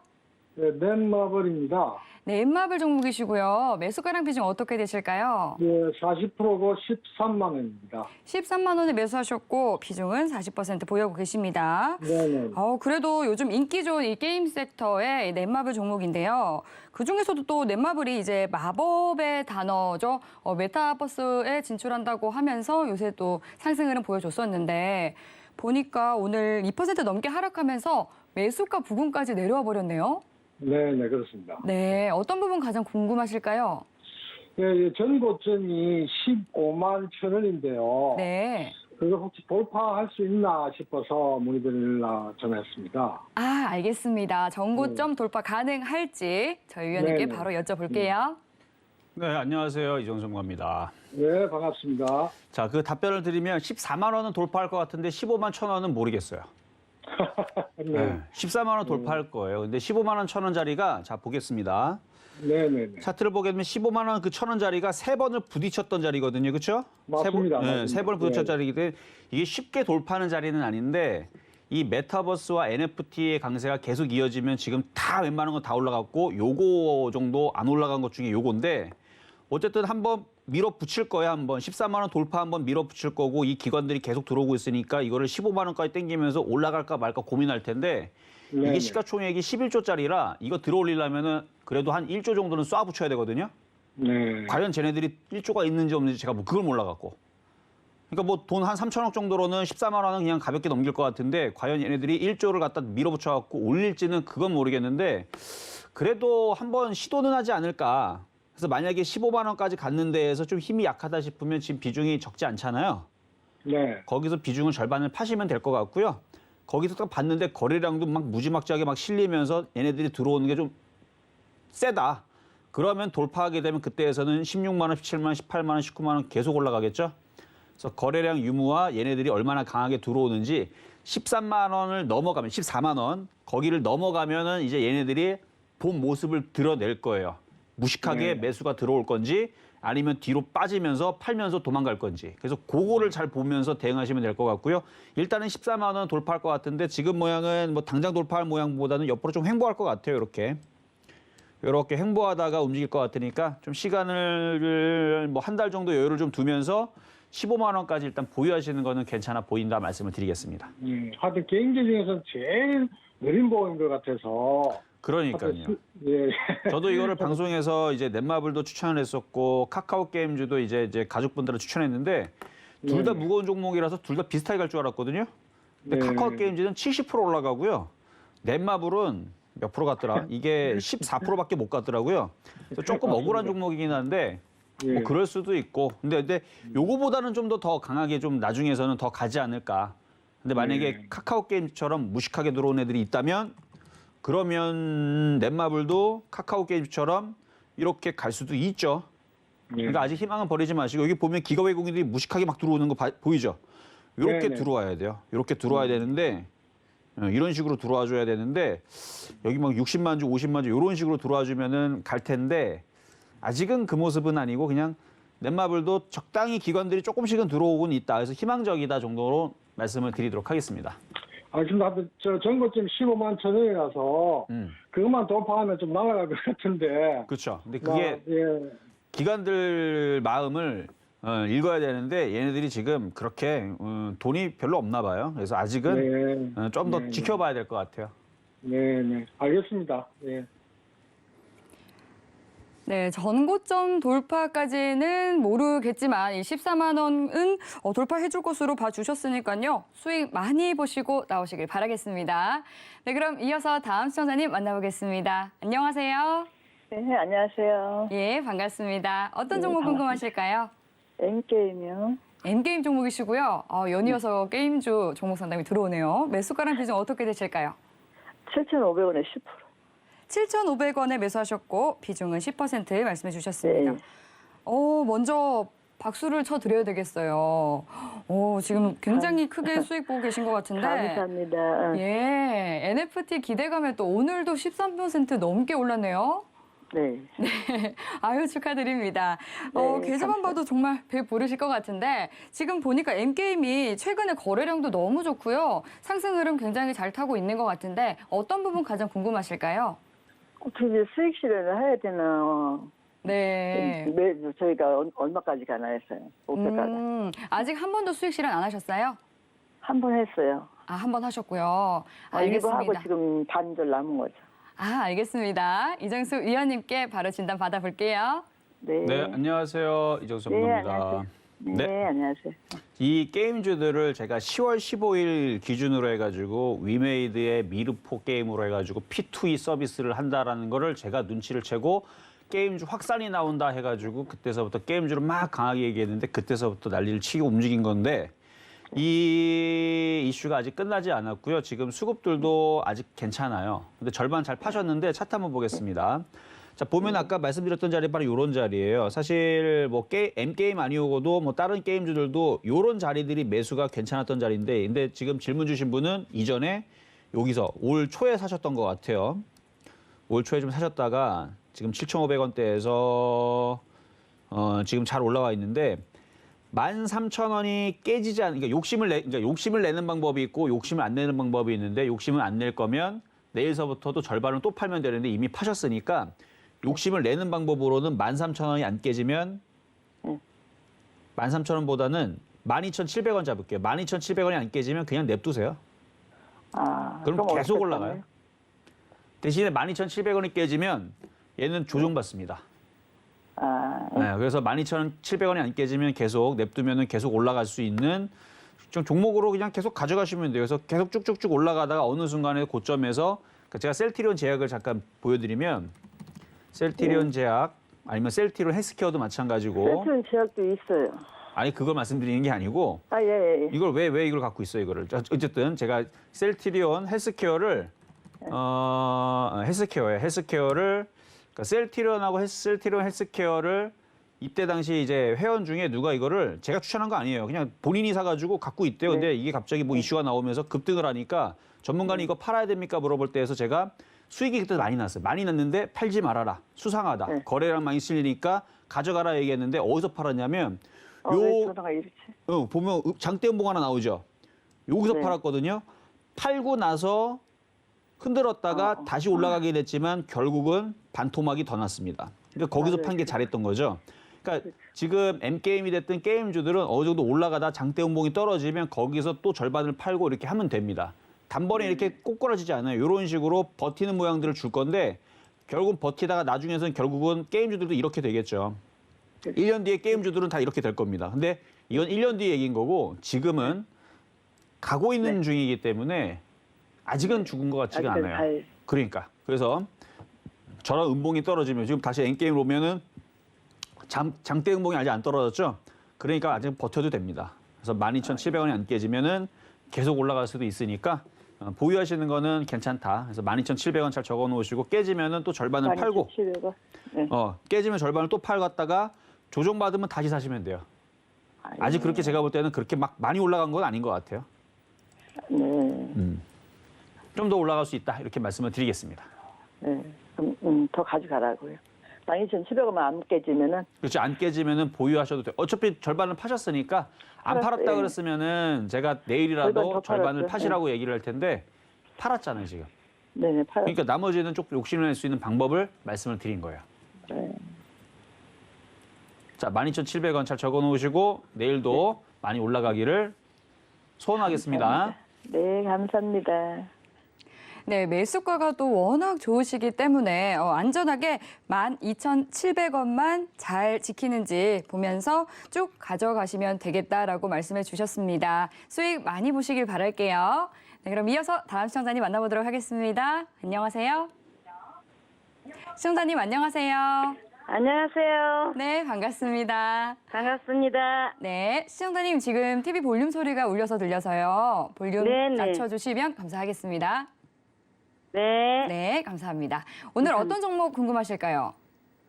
S7: 네, 넷마블입니다.
S2: 네, 엠마블 종목이시고요. 매수가랑 비중 어떻게 되실까요?
S7: 예, 40%고 13만 원입니다.
S2: 13만 원에 매수하셨고 비중은 40% 보유하고 계십니다.
S7: 네네.
S2: 그래도 요즘 인기 좋은 이 게임 섹터의 이 넷마블 종목인데요. 그중에서도 또 넷마블이 이제 마법의 단어죠. 메타버스에 진출한다고 하면서 요새 또 상승 흐름 보여줬었는데 보니까 오늘 2% 넘게 하락하면서 매수가 부근까지 내려와 버렸네요.
S7: 네네, 그렇습니다.
S2: 네, 어떤 부분 가장 궁금하실까요?
S7: 예, 전 고점이 15만 천 원인데요.
S2: 네.
S7: 그거 혹시 돌파할 수 있나 싶어서 문의드리려 전화했습니다.
S2: 아, 알겠습니다. 정고점 돌파 가능할지 저희 위원님께
S7: 네네.
S2: 바로 여쭤볼게요.
S3: 네, 안녕하세요. 이정수 전문가입니다.
S7: 네, 반갑습니다.
S3: 자, 그 답변을 드리면 14만 원은 돌파할 것 같은데 15만 천 원은 모르겠어요.
S7: 네.
S3: 14만 원 돌파할 거예요. 근데 15만 원 천 원짜리가 자 보겠습니다.
S7: 네네네.
S3: 차트를 보게 되면 15만 원 그 천 원짜리가 세 번을 부딪혔던 자리거든요. 그렇죠?
S7: 맞습니다.
S3: 세 번을 부딪혔던
S7: 네.
S3: 자리이기 때문에 이게 쉽게 돌파하는 자리는 아닌데 이 메타버스와 NFT의 강세가 계속 이어지면 지금 다 웬만한 건 다 올라갔고 요거 정도 안 올라간 것 중에 요건데 어쨌든 한번 밀어붙일 거야. 한번 14만 원 돌파 한번 밀어붙일 거고 이 기관들이 계속 들어오고 있으니까 이거를 15만 원까지 땡기면서 올라갈까 말까 고민할 텐데
S7: 네네.
S3: 이게 시가총액이 11조짜리라 이거 들어올리려면은 그래도 한 1조 정도는 쏴붙여야 되거든요.
S7: 네.
S3: 과연 쟤네들이 1조가 있는지 없는지 제가 뭐 그걸 몰라갖고. 그러니까 뭐 돈 한 3천억 정도로는 14만 원은 그냥 가볍게 넘길 것 같은데 과연 얘네들이 1조를 갖다 밀어붙여갖고 올릴지는 그건 모르겠는데 그래도 한번 시도는 하지 않을까. 그래서 만약에 15만 원까지 갔는 데에서 좀 힘이 약하다 싶으면 지금 비중이 적지 않잖아요.
S7: 네.
S3: 거기서 비중을 절반을 파시면 될 것 같고요. 거기서 딱 봤는데 거래량도 막 무지막지하게 막 실리면서 얘네들이 들어오는 게 좀 세다. 그러면 돌파하게 되면 그때에서는 16만 원, 17만 원, 18만 원, 19만 원 계속 올라가겠죠. 그래서 거래량 유무와 얘네들이 얼마나 강하게 들어오는지 13만 원을 넘어가면 14만 원 거기를 넘어가면은 이제 얘네들이 본 모습을 드러낼 거예요. 무식하게
S7: 네.
S3: 매수가 들어올 건지 아니면 뒤로 빠지면서 팔면서 도망갈 건지. 그래서 그거를 잘 보면서 대응하시면 될 것 같고요. 일단은 14만 원 돌파할 것 같은데 지금 모양은 뭐 당장 돌파할 모양보다는 옆으로 좀 횡보할 것 같아요. 이렇게 횡보하다가 움직일 것 같으니까 좀 시간을 뭐 한 달 정도 여유를 좀 두면서 15만 원까지 일단 보유하시는 거는 괜찮아 보인다 말씀을 드리겠습니다.
S7: 하여튼 개인기 중에서는 제일 느린 보험인 것 같아서.
S3: 그러니까요.
S7: 예.
S3: 저도 이거를 방송에서 이제 넷마블도 추천을 했었고 카카오 게임즈도 이제 가족분들을 추천했는데 둘 다
S7: 네.
S3: 무거운 종목이라서 둘 다 비슷하게 갈 줄 알았거든요. 근데
S7: 네.
S3: 카카오 게임즈는 70% 올라가고요. 넷마블은 몇 프로 갔더라? 이게 14%밖에 못 갔더라고요. 그래서 조금 억울한 종목이긴 한데
S7: 예.
S3: 뭐 그럴 수도 있고. 근데 요거보다는 좀 더 강하게 좀 나중에서는 더 가지 않을까. 근데 만약에
S7: 네.
S3: 카카오 게임처럼 무식하게 들어온 애들이 있다면 그러면 넷마블도 카카오 게임처럼 이렇게 갈 수도 있죠. 그러니까 아직 희망은 버리지 마시고 여기 보면 기가 외국인들이 무식하게 막 들어오는 거 보이죠? 이렇게
S7: 네네.
S3: 들어와야 돼요. 이렇게 들어와야 되는데 이런 식으로 들어와 줘야 되는데 여기 막 60만 주, 50만 주 이런 식으로 들어와 주면은 갈 텐데 아직은 그 모습은 아니고 그냥 넷마블도 적당히 기관들이 조금씩은 들어오고는 있다. 그래서 희망적이다 정도로 말씀을 드리도록 하겠습니다.
S7: 근데 저 전고점 15만 천 원이라서 그것만 돌파하면 좀 날아갈 것 같은데.
S3: 그렇죠. 근데 그게
S7: 예.
S3: 기관들 마음을 읽어야 되는데 얘네들이 지금 그렇게 돈이 별로 없나 봐요. 그래서 아직은
S7: 네.
S3: 좀 더
S7: 네.
S3: 지켜봐야 될 것 같아요.
S7: 네. 알겠습니다. 예.
S2: 네, 전고점 돌파까지는 모르겠지만 이 14만 원은 돌파해 줄 것으로 봐주셨으니까요. 수익 많이 보시고 나오시길 바라겠습니다. 네, 그럼 이어서 다음 시청자님 만나보겠습니다. 안녕하세요.
S5: 네, 안녕하세요.
S2: 예, 반갑습니다. 어떤 종목
S5: 반갑습니다.
S2: 궁금하실까요?
S5: N게임이요.
S2: N게임 종목이시고요. 연이어서 게임주 종목 상담이 들어오네요. 매수가랑 비중 어떻게 되실까요?
S5: 7,500원에 10%.
S2: 7,500원에 매수하셨고 비중은 10% 말씀해 주셨습니다.
S5: 네.
S2: 먼저 박수를 쳐드려야 되겠어요. 지금 굉장히 크게 수익 보고 계신 것 같은데.
S5: 감사합니다.
S2: 예, NFT 기대감에 또 오늘도 13% 넘게 올랐네요.
S5: 네.
S2: 아유, 축하드립니다.
S5: 네,
S2: 계좌만 봐도 정말 배 부르실 것 같은데 지금 보니까 N게임이 최근에 거래량도 너무 좋고요. 상승 흐름 굉장히 잘 타고 있는 것 같은데 어떤 부분 가장 궁금하실까요?
S5: 어떻게 이제 수익 실현을 해야 되나.
S2: 네.
S5: 저희가 얼마까지 가나 했어요. 목표가가.
S2: 아직 한 번도 수익 실현 안 하셨어요?
S5: 한 번 했어요.
S2: 아, 한 번 하셨고요.
S5: 일부 하고
S2: 알겠습니다.
S5: 지금 반절 남은 거죠.
S2: 아, 알겠습니다. 이정수 위원님께 바로 진단 받아볼게요.
S5: 네.
S3: 네, 안녕하세요. 이정수
S5: 네,
S3: 전문가입니다.
S5: 안녕하세요. 네,
S3: 네.
S5: 안녕하세요.
S3: 이 게임주들을 제가 10월 15일 기준으로 해가지고 위메이드의 미르포 게임으로 해가지고 P2E 서비스를 한다라는 거를 제가 눈치를 채고 게임주 확산이 나온다 해가지고 그때서부터 게임주를 막 강하게 얘기했는데 그때서부터 난리를 치고 움직인 건데 이 이슈가 아직 끝나지 않았고요. 지금 수급들도 아직 괜찮아요. 근데 절반 잘 파셨는데 차트 한번 보겠습니다. 자, 보면 아까 말씀드렸던 자리 바로 요런 자리예요. 사실 뭐 M게임 아니오고도 뭐 다른 게임주들도 요런 자리들이 매수가 괜찮았던 자리인데 근데 지금 질문 주신 분은 이전에 여기서 올 초에 사셨던 것 같아요. 올 초에 좀 사셨다가 지금 7,500원대에서 지금 잘 올라와 있는데 13,000원이 깨지지 않는 그러니까 욕심을 내는 방법이 있고 욕심을 안 내는 방법이 있는데 욕심을 안 낼 거면 내일서부터도 절반을 또 팔면 되는데 이미 파셨으니까 욕심을 내는 방법으로는 13,000원이 안 깨지면 13,000원보다는 12,700원 잡을게요. 12,700원이 안 깨지면 그냥 냅두세요. 그럼 계속 올라가요. 대신에 12,700원이 깨지면 얘는 조정받습니다. 네, 그래서 12,700원이 안 깨지면 계속 냅두면은 계속 올라갈 수 있는 좀 종목으로 그냥 계속 가져가시면 돼요. 그래서 계속 쭉쭉쭉 올라가다가 어느 순간에 고점에서 제가 셀트리온 제약을 잠깐 보여드리면 셀트리온 제약 아니면 셀트리온 헬스케어도 마찬가지고
S5: 셀트리온 제약도 있어요.
S3: 아니 그걸 말씀드리는 게 아니고
S5: 예.
S3: 이걸 왜 이걸 갖고 있어요 이거를 어쨌든 제가 셀트리온 헬스케어를 헬스케어를 그러니까 셀트리온 헬스케어를 이때 당시 이제 회원 중에 누가 이거를 제가 추천한 거 아니에요. 그냥 본인이 사가지고 갖고 있대요. 근데 이게 갑자기 뭐 이슈가 나오면서 급등을 하니까 전문가는 이거 팔아야 됩니까 물어볼 때에서 제가 수익이 그때 많이 났어요. 많이 났는데 팔지 말아라. 수상하다. 거래량 많이 실리니까 가져가라 얘기했는데 어디서 팔았냐면
S5: 왜 전화가 이렇지?
S3: 보면 장대음봉 하나 나오죠. 여기서 팔았거든요. 팔고 나서 흔들었다가 다시 올라가게 됐지만 결국은 반토막이 더 났습니다. 그러니까 거기서 판 게 잘했던 거죠. 그러니까 지금 M게임이 됐든 게임주들은 어느 정도 올라가다 장대음봉이 떨어지면 거기서 또 절반을 팔고 이렇게 하면 됩니다. 단번에 이렇게 꼬꾸라지지 않아요. 이런 식으로 버티는 모양들을 줄 건데 결국 버티다가 나중에는 결국은 게임주들도 이렇게 되겠죠. 1년 뒤에 게임주들은 다 이렇게 될 겁니다. 근데 이건 1년 뒤에 얘기인 거고 지금은 가고 있는 중이기 때문에 아직은 죽은 것 같지가 않아요. 그러니까 그래서 저런 음봉이 떨어지면 지금 다시 N게임으로 오면은 장대 음봉이 아직 안 떨어졌죠. 그러니까 아직 버텨도 됩니다. 그래서 12,700원이 안 깨지면은 계속 올라갈 수도 있으니까 보유하시는 거는 괜찮다. 그래서 12,700원 잘 적어 놓으시고 깨지면은 또 절반을 팔고
S5: 12,700원. 네.
S3: 깨지면 절반을 또 팔갔다가 조정받으면 다시 사시면 돼요. 아직 그렇게 제가 볼 때는 그렇게 막 많이 올라간 건 아닌 것 같아요.
S5: 네.
S3: 좀 더 올라갈 수 있다 이렇게 말씀을 드리겠습니다.
S5: 네. 그럼 더 가져가라고요. 12,700원만 안 깨지면은
S3: 그렇죠. 안 깨지면은 보유하셔도 돼요. 어차피 절반을 파셨으니까 안 팔았다
S5: 예.
S3: 그랬으면은 제가
S5: 절반
S3: 내일이라도
S5: 더
S3: 절반을
S5: 팔았죠.
S3: 파시라고 얘기를 할 텐데 팔았잖아요 지금.
S5: 네네 팔.
S3: 그러니까 나머지는 조금 욕심을 낼 수 있는 방법을 말씀을 드린 거예요.
S5: 네.
S3: 자, 12,700원 잘 적어 놓으시고 내일도 많이 올라가기를 소원하겠습니다.
S5: 네, 감사합니다.
S2: 네, 매수가가 또 워낙 좋으시기 때문에 안전하게 12,700원만 잘 지키는지 보면서 쭉 가져가시면 되겠다라고 말씀해 주셨습니다. 수익 많이 보시길 바랄게요. 네, 그럼 이어서 다음 시청자님 만나보도록 하겠습니다. 안녕하세요. 시청자님 안녕하세요.
S8: 안녕하세요.
S2: 네, 반갑습니다.
S8: 반갑습니다.
S2: 네, 시청자님 지금 TV 볼륨 소리가 울려서 들려서요. 볼륨
S8: 네네.
S2: 낮춰주시면 감사하겠습니다.
S8: 네.
S2: 네, 감사합니다. 오늘 어떤 종목 궁금하실까요?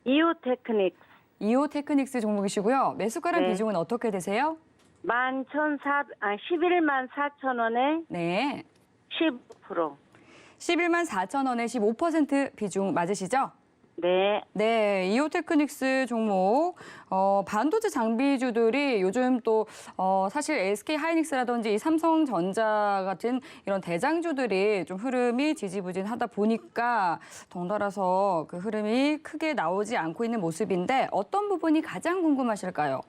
S8: 이오 테크닉
S2: 이오 테크닉스 종목이시고요. 매수가랑
S8: 네.
S2: 비중은 어떻게 되세요?
S8: 11만 4천 원에
S2: 네,
S8: 15%.
S2: 11만 4천 원에 15% 비중 맞으시죠?
S8: 네.
S2: 네, 이오테크닉스 종목 반도체 장비주들이 요즘 또 사실 SK 하이닉스라든지 이 삼성전자 같은 이런 대장주들이 좀 흐름이 지지부진하다 보니까 덩달아서 그 흐름이 크게 나오지 않고 있는 모습인데 어떤 부분이 가장 궁금하실까요?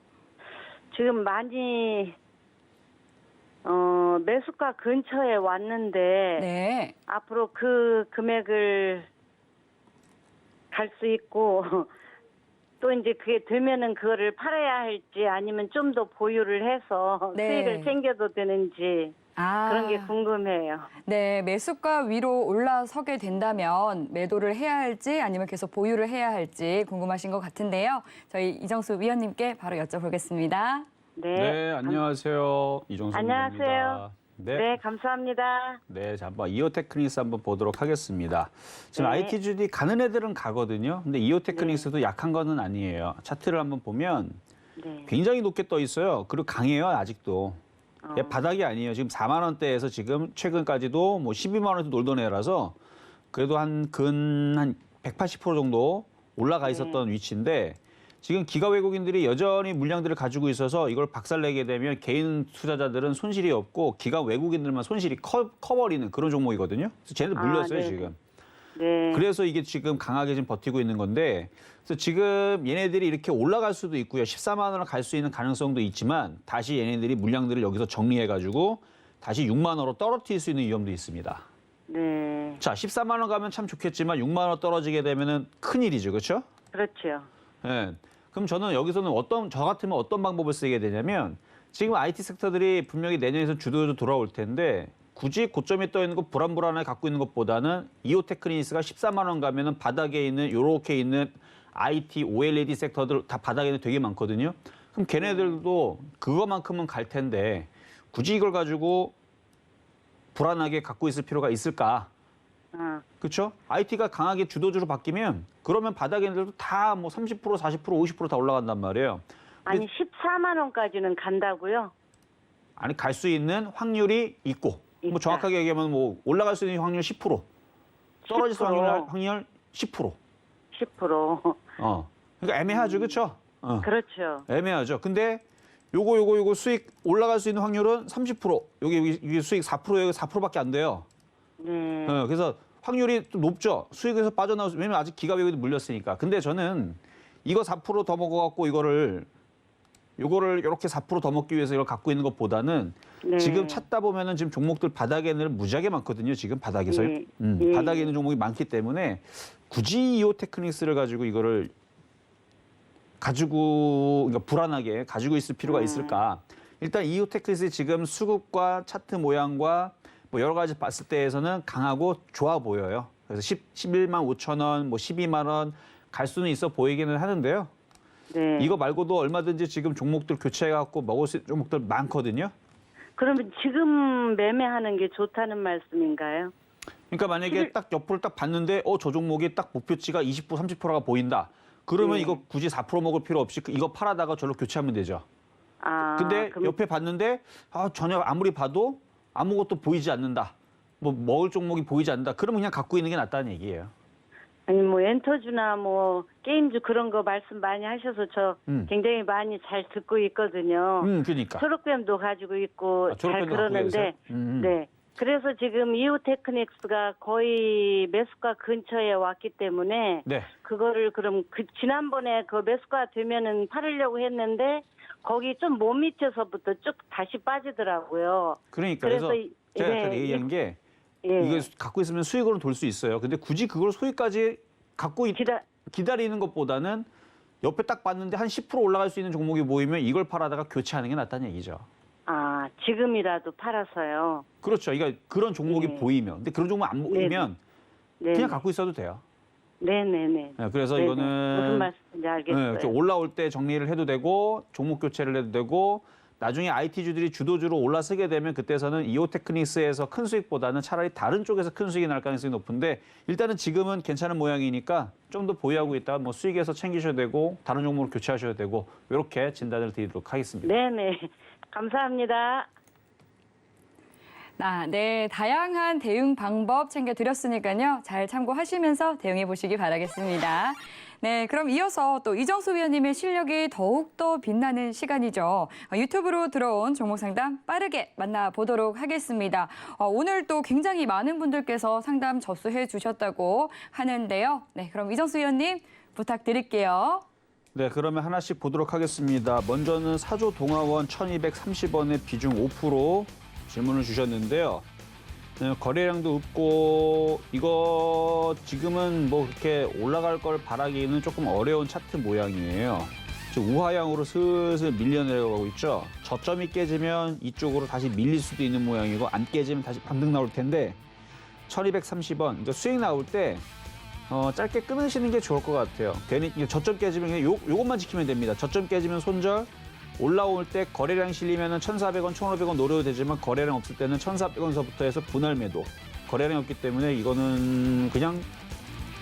S8: 지금 많이 매수가 근처에 왔는데
S2: 네.
S8: 앞으로 그 금액을 갈 수 있고 또 이제 그게 되면은 그거를 팔아야 할지 아니면 좀 더 보유를 해서
S2: 네.
S8: 수익을 챙겨도 되는지 그런 게 궁금해요.
S2: 네, 매수가 위로 올라서게 된다면 매도를 해야 할지 아니면 계속 보유를 해야 할지 궁금하신 것 같은데요. 저희 이정수 위원님께 바로 여쭤보겠습니다.
S3: 네, 안녕하세요. 이종석
S8: 안녕하세요.
S3: 의원입니다.
S8: 네, 감사합니다.
S3: 네, 자, 한번 이오테크닉스 한번 보도록 하겠습니다. 지금
S8: 네.
S3: IT주들이 가는 애들은 가거든요. 근데 이오테크닉스도 약한 거는 아니에요. 차트를 한번 보면
S8: 네.
S3: 굉장히 높게 떠 있어요. 그리고 강해요, 아직도. 얘 바닥이 아니에요. 지금 4만 원대에서 지금 최근까지도 뭐 12만 원에서 놀던 애라서 그래도 한 180% 정도 올라가 있었던 위치인데 지금 기가 외국인들이 여전히 물량들을 가지고 있어서 이걸 박살내게 되면 개인 투자자들은 손실이 없고 기가 외국인들만 손실이 커버리는 그런 종목이거든요. 그래서 쟤네들 물렸어요,
S8: 네.
S3: 지금.
S8: 네.
S3: 그래서 이게 지금 강하게 지금 버티고 있는 건데 그래서 지금 얘네들이 이렇게 올라갈 수도 있고요. 14만 원을 갈 수 있는 가능성도 있지만 다시 얘네들이 물량들을 여기서 정리해가지고 다시 6만 원으로 떨어뜨릴 수 있는 위험도 있습니다.
S8: 네.
S3: 자, 14만 원 가면 참 좋겠지만 6만 원 떨어지게 되면은 큰일이죠. 그렇죠?
S8: 그렇죠.
S3: 예. 그럼 저는 여기서는 저 같으면 어떤 방법을 쓰게 되냐면 지금 IT 섹터들이 분명히 내년에서 주도로 돌아올 텐데 굳이 고점에 떠 있는 거 불안불안하게 갖고 있는 것보다는 이오테크닉스가 14만 원 가면은 바닥에 있는 요렇게 있는 IT, OLED 섹터들 다 바닥에는 되게 많거든요. 그럼 걔네들도 그거만큼은 갈 텐데 굳이 이걸 가지고 불안하게 갖고 있을 필요가 있을까? 그렇죠? IT가 강하게 주도주로 바뀌면 그러면 바닥에 있는 데도 다 뭐 30%, 40%, 50%다 올라간단 말이에요.
S8: 아니 14만 원까지는 간다고요?
S3: 아니 갈 수 있는 확률이 있고 뭐
S8: 있다.
S3: 정확하게 얘기하면 뭐 올라갈 수 있는 확률 10%, 떨어질 수 있는
S8: 10%.
S3: 확률 10%.
S8: 10%.
S3: 그러니까 애매하죠, 그렇죠?
S8: 그렇죠.
S3: 애매하죠. 근데 요거 수익 올라갈 수 있는 확률은 30%. 여기 수익 4%예요. 4%밖에 안 돼요.
S8: 네.
S3: 그래서 확률이 좀 높죠. 수익에서 빠져나올 수, 왜냐면 아직 기가 외국인이 물렸으니까. 근데 저는 이거 4% 더 먹어갖고 요거를 이렇게 4% 더 먹기 위해서 이걸 갖고 있는 것보다는
S8: 네.
S3: 지금 찾다 보면은 지금 종목들 바닥에는 무지하게 많거든요. 지금 바닥에서
S8: 예. 예.
S3: 바닥에 있는 종목이 많기 때문에 굳이 이오테크닉스를 가지고 이거를 그러니까 불안하게 가지고 있을 필요가 있을까? 일단 이오테크닉스 지금 수급과 차트 모양과 뭐 여러 가지 봤을 때에서는 강하고 좋아 보여요. 그래서 11만 5천 원, 뭐 12만 원 갈 수는 있어 보이기는 하는데요.
S8: 네.
S3: 이거 말고도 얼마든지 지금 종목들 교체해갖고 먹을 수 있는 종목들 많거든요.
S8: 그러면 지금 매매하는 게 좋다는 말씀인가요?
S3: 그러니까 만약에 딱 옆으로 딱 봤는데 저 종목이 딱 목표치가 20%, 30%가 보인다. 그러면
S8: 네.
S3: 이거 굳이 4% 먹을 필요 없이 이거 팔아다가 저로 교체하면 되죠.
S8: 아,
S3: 근데
S8: 그럼
S3: 옆에 봤는데 전혀 아무리 봐도 아무것도 보이지 않는다. 뭐 먹을 종목이 보이지 않는다. 그러면 그냥 갖고 있는 게 낫다는 얘기예요.
S8: 아니 뭐 엔터주나 뭐 게임주 그런 거 말씀 많이 하셔서 저 굉장히 많이 잘 듣고 있거든요.
S3: 그러니까.
S8: 초록뱀도 가지고 있고 잘
S3: 초록뱀도 갖고
S8: 그러는데
S3: 계세요?
S8: 네. 그래서 지금 이오테크닉스가 거의 매수가 근처에 왔기 때문에
S3: 네.
S8: 그거를 그럼 지난번에 그 매수가 되면은 팔으려고 했는데 거기 좀 못 미쳐서부터 쭉 다시 빠지더라고요.
S3: 그러니까 그래서 제가
S8: 네,
S3: 아까 얘기한 게
S8: 예.
S3: 이거 갖고 있으면 수익으로 돌 수 있어요. 근데 굳이 그걸 소액까지 갖고 기다리는 것보다는 옆에 딱 봤는데 한 10% 올라갈 수 있는 종목이 보이면 이걸 팔아다가 교체하는 게 낫다는 얘기죠.
S8: 아, 지금이라도 팔아서요.
S3: 그렇죠. 그러니까 그런 종목이
S8: 네.
S3: 보이면. 근데 그런 종목 안 보이면
S8: 네.
S3: 그냥 갖고 있어도 돼요.
S8: 네네네.
S3: 네, 그래서
S8: 네네.
S3: 이거는
S8: 무슨 말씀인지 알겠어요.
S3: 이렇게 올라올 때 정리를 해도 되고 종목 교체를 해도 되고 나중에 IT주들이 주도주로 올라서게 되면 그때서는 이오테크닉스에서 큰 수익보다는 차라리 다른 쪽에서 큰 수익이 날 가능성이 높은데 일단은 지금은 괜찮은 모양이니까 좀 더 보유하고 있다가 뭐 수익에서 챙기셔야 되고 다른 종목으로 교체하셔야 되고 이렇게 진단을 드리도록 하겠습니다.
S8: 네네. 감사합니다.
S2: 네, 다양한 대응 방법 챙겨드렸으니까요. 잘 참고하시면서 대응해 보시기 바라겠습니다. 네, 그럼 이어서 또 이정수 위원님의 실력이 더욱더 빛나는 시간이죠. 유튜브로 들어온 종목 상담 빠르게 만나보도록 하겠습니다. 오늘 또 굉장히 많은 분들께서 상담 접수해 주셨다고 하는데요. 네, 그럼 이정수 위원님 부탁드릴게요.
S3: 네, 그러면 하나씩 보도록 하겠습니다. 먼저는 사조 동아원 1230원의 비중 5% 질문을 주셨는데요. 네, 거래량도 없고 이거 지금은 뭐 그렇게 올라갈 걸 바라기는 조금 어려운 차트 모양이에요. 지금 우하향으로 슬슬 밀려 내려가고 있죠. 저점이 깨지면 이쪽으로 다시 밀릴 수도 있는 모양이고 안 깨지면 다시 반등 나올 텐데 1230원, 그러니까 수익 나올 때 짧게 끊으시는 게 좋을 것 같아요. 괜히 저점 깨지면 그냥 요것만 지키면 됩니다. 저점 깨지면 손절, 올라올 때 거래량 실리면은 1,400원, 1,500원 노려도 되지만 거래량 없을 때는 1,400원서부터 해서 분할 매도. 거래량이 없기 때문에 이거는 그냥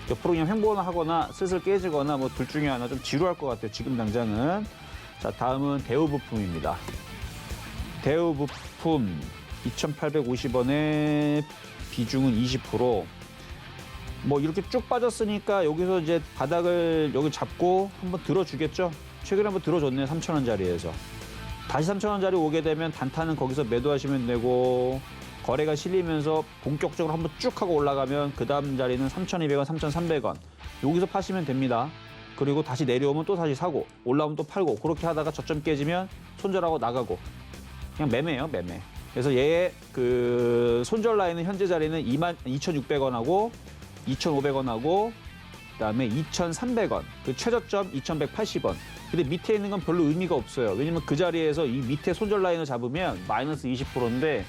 S3: 옆으로 그냥 횡보하거나 슬슬 깨지거나 뭐 둘 중에 하나 좀 지루할 것 같아요. 지금 당장은. 자, 다음은 대우부품입니다. 대우부품 2,850원의 비중은 20%. 뭐 이렇게 쭉 빠졌으니까 여기서 이제 바닥을 여기 잡고 한번 들어주겠죠. 최근에 한번 들어줬네요. 3,000원짜리에서. 다시 3,000원짜리 오게 되면 단타는 거기서 매도하시면 되고 거래가 실리면서 본격적으로 한번 쭉 하고 올라가면 그 다음 자리는 3,200원, 3,300원. 여기서 파시면 됩니다. 그리고 다시 내려오면 또 다시 사고 올라오면 또 팔고 그렇게 하다가 저점 깨지면 손절하고 나가고 그냥 매매예요. 매매. 그래서 얘의 그 손절 라인은 현재 자리는 22,600원하고 2,500원하고 그다음에 2,300원, 그 최저점 2,180원. 근데 밑에 있는 건 별로 의미가 없어요. 왜냐면 그 자리에서 이 밑에 손절 라인을 잡으면 마이너스 20%인데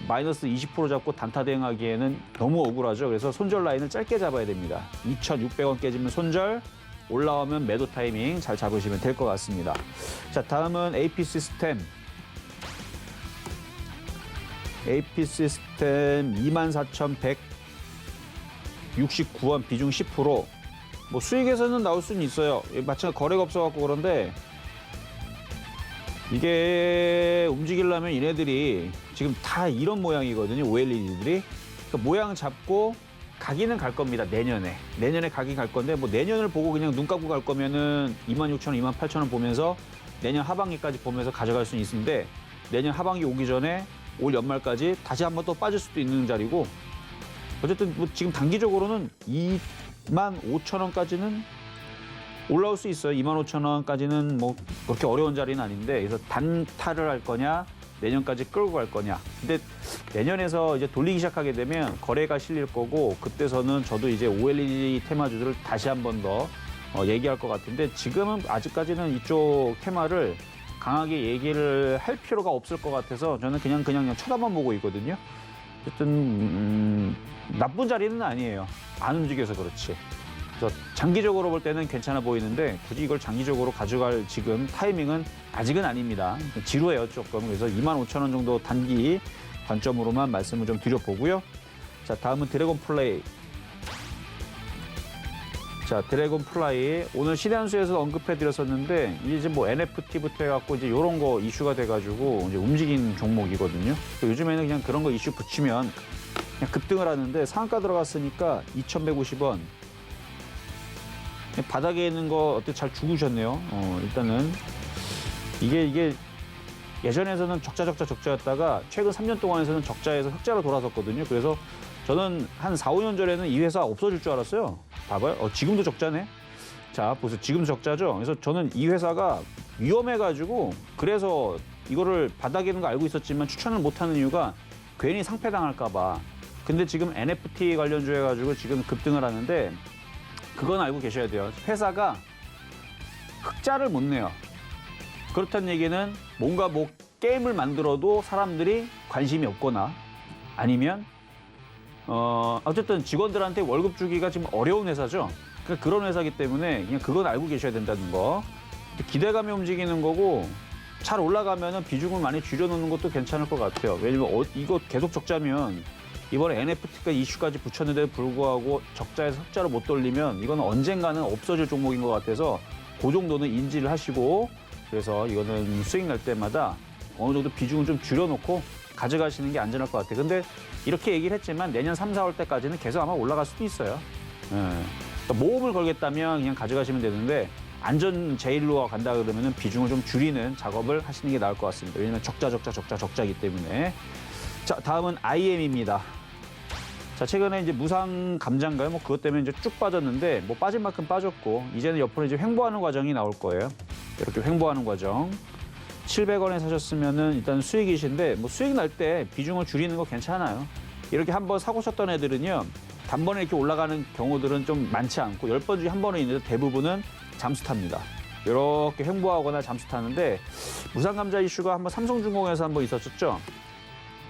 S3: 마이너스 20% 잡고 단타 대응하기에는 너무 억울하죠. 그래서 손절 라인을 짧게 잡아야 됩니다. 2,600원 깨지면 손절, 올라오면 매도 타이밍 잘 잡으시면 될 것 같습니다. 자, 다음은 AP 시스템. AP 시스템 24,169원 비중 10%. 뭐 수익에서는 나올 수는 있어요. 마찬가지 거래가 없어갖고 그런데 이게 움직이려면 얘네들이 지금 다 이런 모양이거든요. OLED들이. 그러니까 모양 잡고 가기는 갈 겁니다. 내년에 가긴 갈 건데 뭐 내년을 보고 그냥 눈 감고 갈 거면은 26,000원, 28,000원 보면서 내년 하반기까지 보면서 가져갈 수는 있는데 내년 하반기 오기 전에 올 연말까지 다시 한번 또 빠질 수도 있는 자리고 어쨌든 뭐 지금 단기적으로는 25,000원까지는 올라올 수 있어요. 25,000원까지는 뭐 그렇게 어려운 자리는 아닌데 그래서 단타를 할 거냐 내년까지 끌고 갈 거냐. 근데 내년에서 이제 돌리기 시작하게 되면 거래가 실릴 거고 그때서는 저도 이제 OLED 테마주들을 다시 한 번 더 얘기할 것 같은데 지금은 아직까지는 이쪽 테마를 강하게 얘기를 할 필요가 없을 것 같아서 저는 그냥 쳐다만 보고 있거든요. 어쨌든 나쁜 자리는 아니에요. 안 움직여서 그렇지. 그래서 장기적으로 볼 때는 괜찮아 보이는데 굳이 이걸 장기적으로 가져갈 지금 타이밍은 아직은 아닙니다. 지루해요 조금. 그래서 25,000원 정도 단기 관점으로만 말씀을 좀 드려보고요. 자, 다음은 드래곤 플레이. 자, 드래곤 플라이 오늘 신한수에서 언급해드렸었는데 이제 뭐 NFT부터 해갖고 이제 이런 거 이슈가 돼가지고 이제 움직인 종목이거든요. 요즘에는 그냥 그런 거 이슈 붙이면 그냥 급등을 하는데 상한가 들어갔으니까 2,150원. 바닥에 있는 거 어떻게 잘 죽으셨네요. 일단은 이게 예전에서는 적자였다가 최근 3년 동안에서는 적자에서 흑자로 돌아섰거든요. 그래서 저는 한 4, 5년 전에는 이 회사 없어질 줄 알았어요. 봐봐요. 지금도 적자네. 자, 보세요. 지금도 적자죠. 그래서 저는 이 회사가 위험해가지고 그래서 이거를 바닥에 있는 거 알고 있었지만 추천을 못하는 이유가 괜히 상패당할까 봐. 근데 지금 NFT 관련주 해가지고 지금 급등을 하는데 그건 알고 계셔야 돼요. 회사가 흑자를 못 내요. 그렇다는 얘기는 뭔가 뭐 게임을 만들어도 사람들이 관심이 없거나 아니면 어쨌든 직원들한테 월급 주기가 지금 어려운 회사죠. 그러니까 그런 회사이기 때문에 그냥 그건 알고 계셔야 된다는 거. 기대감이 움직이는 거고 잘 올라가면은 비중을 많이 줄여놓는 것도 괜찮을 것 같아요. 왜냐면 이거 계속 적자면 이번에 NFT가 이슈까지 붙였는데도 불구하고 적자에서 흑자로 못 돌리면 이거는 언젠가는 없어질 종목인 것 같아서 그 정도는 인지를 하시고 그래서 이거는 수익 날 때마다 어느 정도 비중을 좀 줄여놓고 가져가시는 게 안전할 것 같아요. 근데 이렇게 얘기를 했지만 내년 3, 4월 때까지는 계속 아마 올라갈 수도 있어요. 그러니까 모험을 걸겠다면 그냥 가져가시면 되는데 안전 제일로 간다 그러면 비중을 좀 줄이는 작업을 하시는 게 나을 것 같습니다. 왜냐하면 적자이기 때문에. 자, 다음은 IM입니다. 자, 최근에 이제 무상 감자인가요? 뭐 그것 때문에 이제 쭉 빠졌는데 뭐 빠진 만큼 빠졌고 이제는 옆으로 이제 횡보하는 과정이 나올 거예요. 이렇게 횡보하는 과정. 700원에 사셨으면은 일단 수익이신데 뭐 수익 날 때 비중을 줄이는 거 괜찮아요. 이렇게 한번 사고 쳤던 애들은요. 단번에 이렇게 올라가는 경우들은 좀 많지 않고 10번 중에 한 번은 있는데 대부분은 잠수 탑니다. 이렇게 횡보하거나 잠수 타는데 무상 감자 이슈가 한번 삼성중공에서 한번 있었었죠.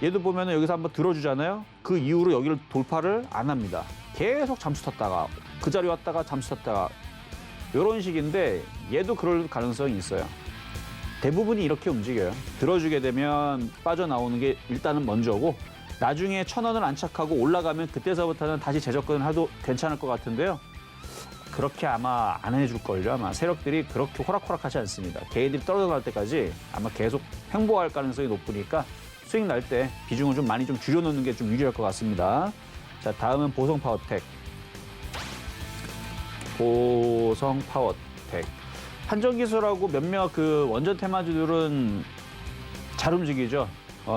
S3: 얘도 보면은 여기서 한번 들어주잖아요. 그 이후로 여기를 돌파를 안 합니다. 계속 잠수 탔다가 그 자리 왔다가 잠수 탔다가 이런 식인데 얘도 그럴 가능성이 있어요. 대부분이 이렇게 움직여요. 들어주게 되면 빠져나오는 게 일단은 먼저고 나중에 1,000원을 안착하고 올라가면 그때서부터는 다시 재접근을 해도 괜찮을 것 같은데요. 그렇게 아마 안 해줄걸요. 아마 세력들이 그렇게 호락호락하지 않습니다. 개인들이 떨어져 나갈 때까지 아마 계속 횡보할 가능성이 높으니까 수익 날 때 비중을 좀 많이 좀 줄여놓는 게 좀 유리할 것 같습니다. 자, 다음은 보성파워텍. 보성파워텍. 한전기술하고 몇몇 그 원전 테마주들은 잘 움직이죠.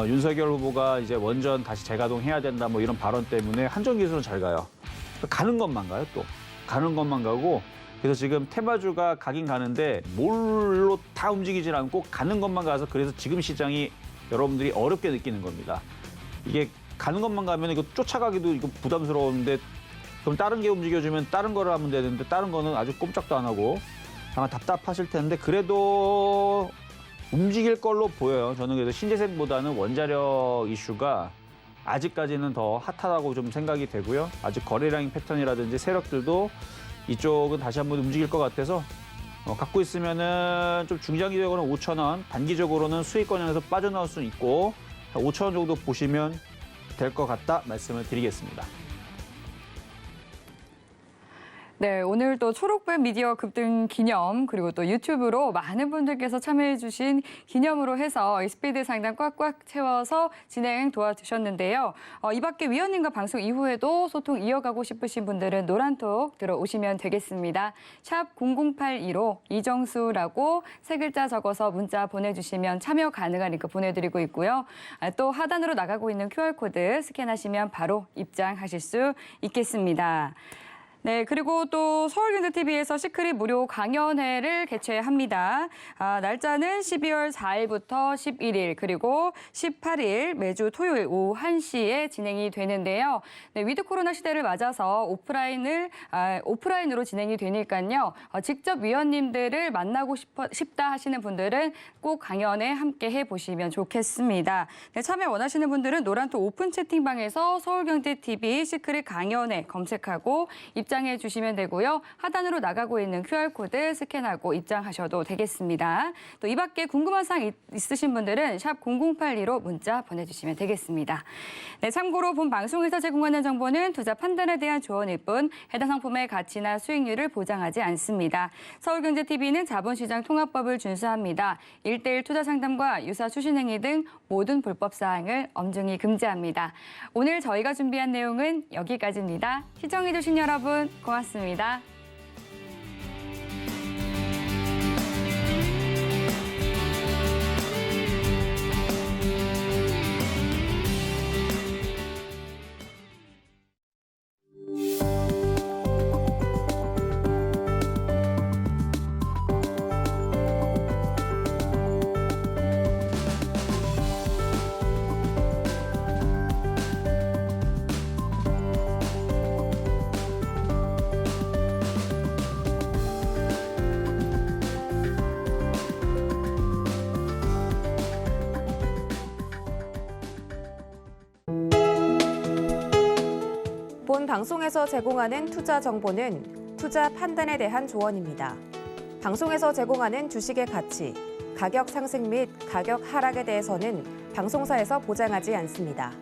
S3: 윤석열 후보가 이제 원전 다시 재가동해야 된다 뭐 이런 발언 때문에 한전기술은 잘 가요. 가는 것만 가요, 또. 가는 것만 가고 그래서 지금 테마주가 가긴 가는데 뭘로 다 움직이질 않고 가는 것만 가서 그래서 지금 시장이 여러분들이 어렵게 느끼는 겁니다. 이게 가는 것만 가면 이거 쫓아가기도 이거 부담스러운데 그럼 다른 게 움직여주면 다른 거를 하면 되는데 다른 거는 아주 꼼짝도 안 하고 아마 답답하실 텐데 그래도 움직일 걸로 보여요. 저는 그래서 신재생보다는 원자력 이슈가 아직까지는 더 핫하다고 좀 생각이 되고요. 아직 거래량 패턴이라든지 세력들도 이쪽은 다시 한번 움직일 것 같아서 갖고 있으면은 좀 중장기적으로는 5,000원, 단기적으로는 수익권에서 빠져나올 수는 있고 5,000원 정도 보시면 될 것 같다 말씀을 드리겠습니다.
S2: 네, 오늘 또 초록뱀 미디어 급등 기념 그리고 또 유튜브로 많은 분들께서 참여해 주신 기념으로 해서 스피드 상담 꽉꽉 채워서 진행 도와주셨는데요. 이 밖에 위원님과 방송 이후에도 소통 이어가고 싶으신 분들은 노란톡 들어오시면 되겠습니다. 샵 0082로 이정수라고 세 글자 적어서 문자 보내주시면 참여 가능한 링크 보내드리고 있고요. 또 하단으로 나가고 있는 QR코드 스캔하시면 바로 입장하실 수 있겠습니다. 네, 그리고 또 서울경제TV에서 시크릿 무료 강연회를 개최합니다. 날짜는 12월 4일부터 11일 그리고 18일 매주 토요일 오후 1시에 진행이 되는데요. 네, 위드 코로나 시대를 맞아서 오프라인으로 진행이 되니까요. 직접 위원님들을 만나고 싶다 하시는 분들은 꼭 강연에 함께 해보시면 좋겠습니다. 네, 참여 원하시는 분들은 노란톡 오픈 채팅방에서 서울경제TV 시크릿 강연회 검색하고 입장해 주시면 되고요. 하단으로 나가고 있는 QR코드 스캔하고 입장하셔도 되겠습니다. 또 이 밖에 궁금한 사항 있으신 분들은 샵 0082로 문자 보내주시면 되겠습니다. 네, 참고로 본 방송에서 제공하는 정보는 투자 판단에 대한 조언일 뿐 해당 상품의 가치나 수익률을 보장하지 않습니다. 서울경제TV는 자본시장 통합법을 준수합니다. 1:1 투자 상담과 유사 추신행위 등 모든 불법 사항을 엄중히 금지합니다. 오늘 저희가 준비한 내용은 여기까지입니다. 시청해주신 여러분 고맙습니다.
S1: 본 방송에서 제공하는 투자 정보는 투자 판단에 대한 조언입니다. 방송에서 제공하는 주식의 가치, 가격 상승 및 가격 하락에 대해서는 방송사에서 보장하지 않습니다.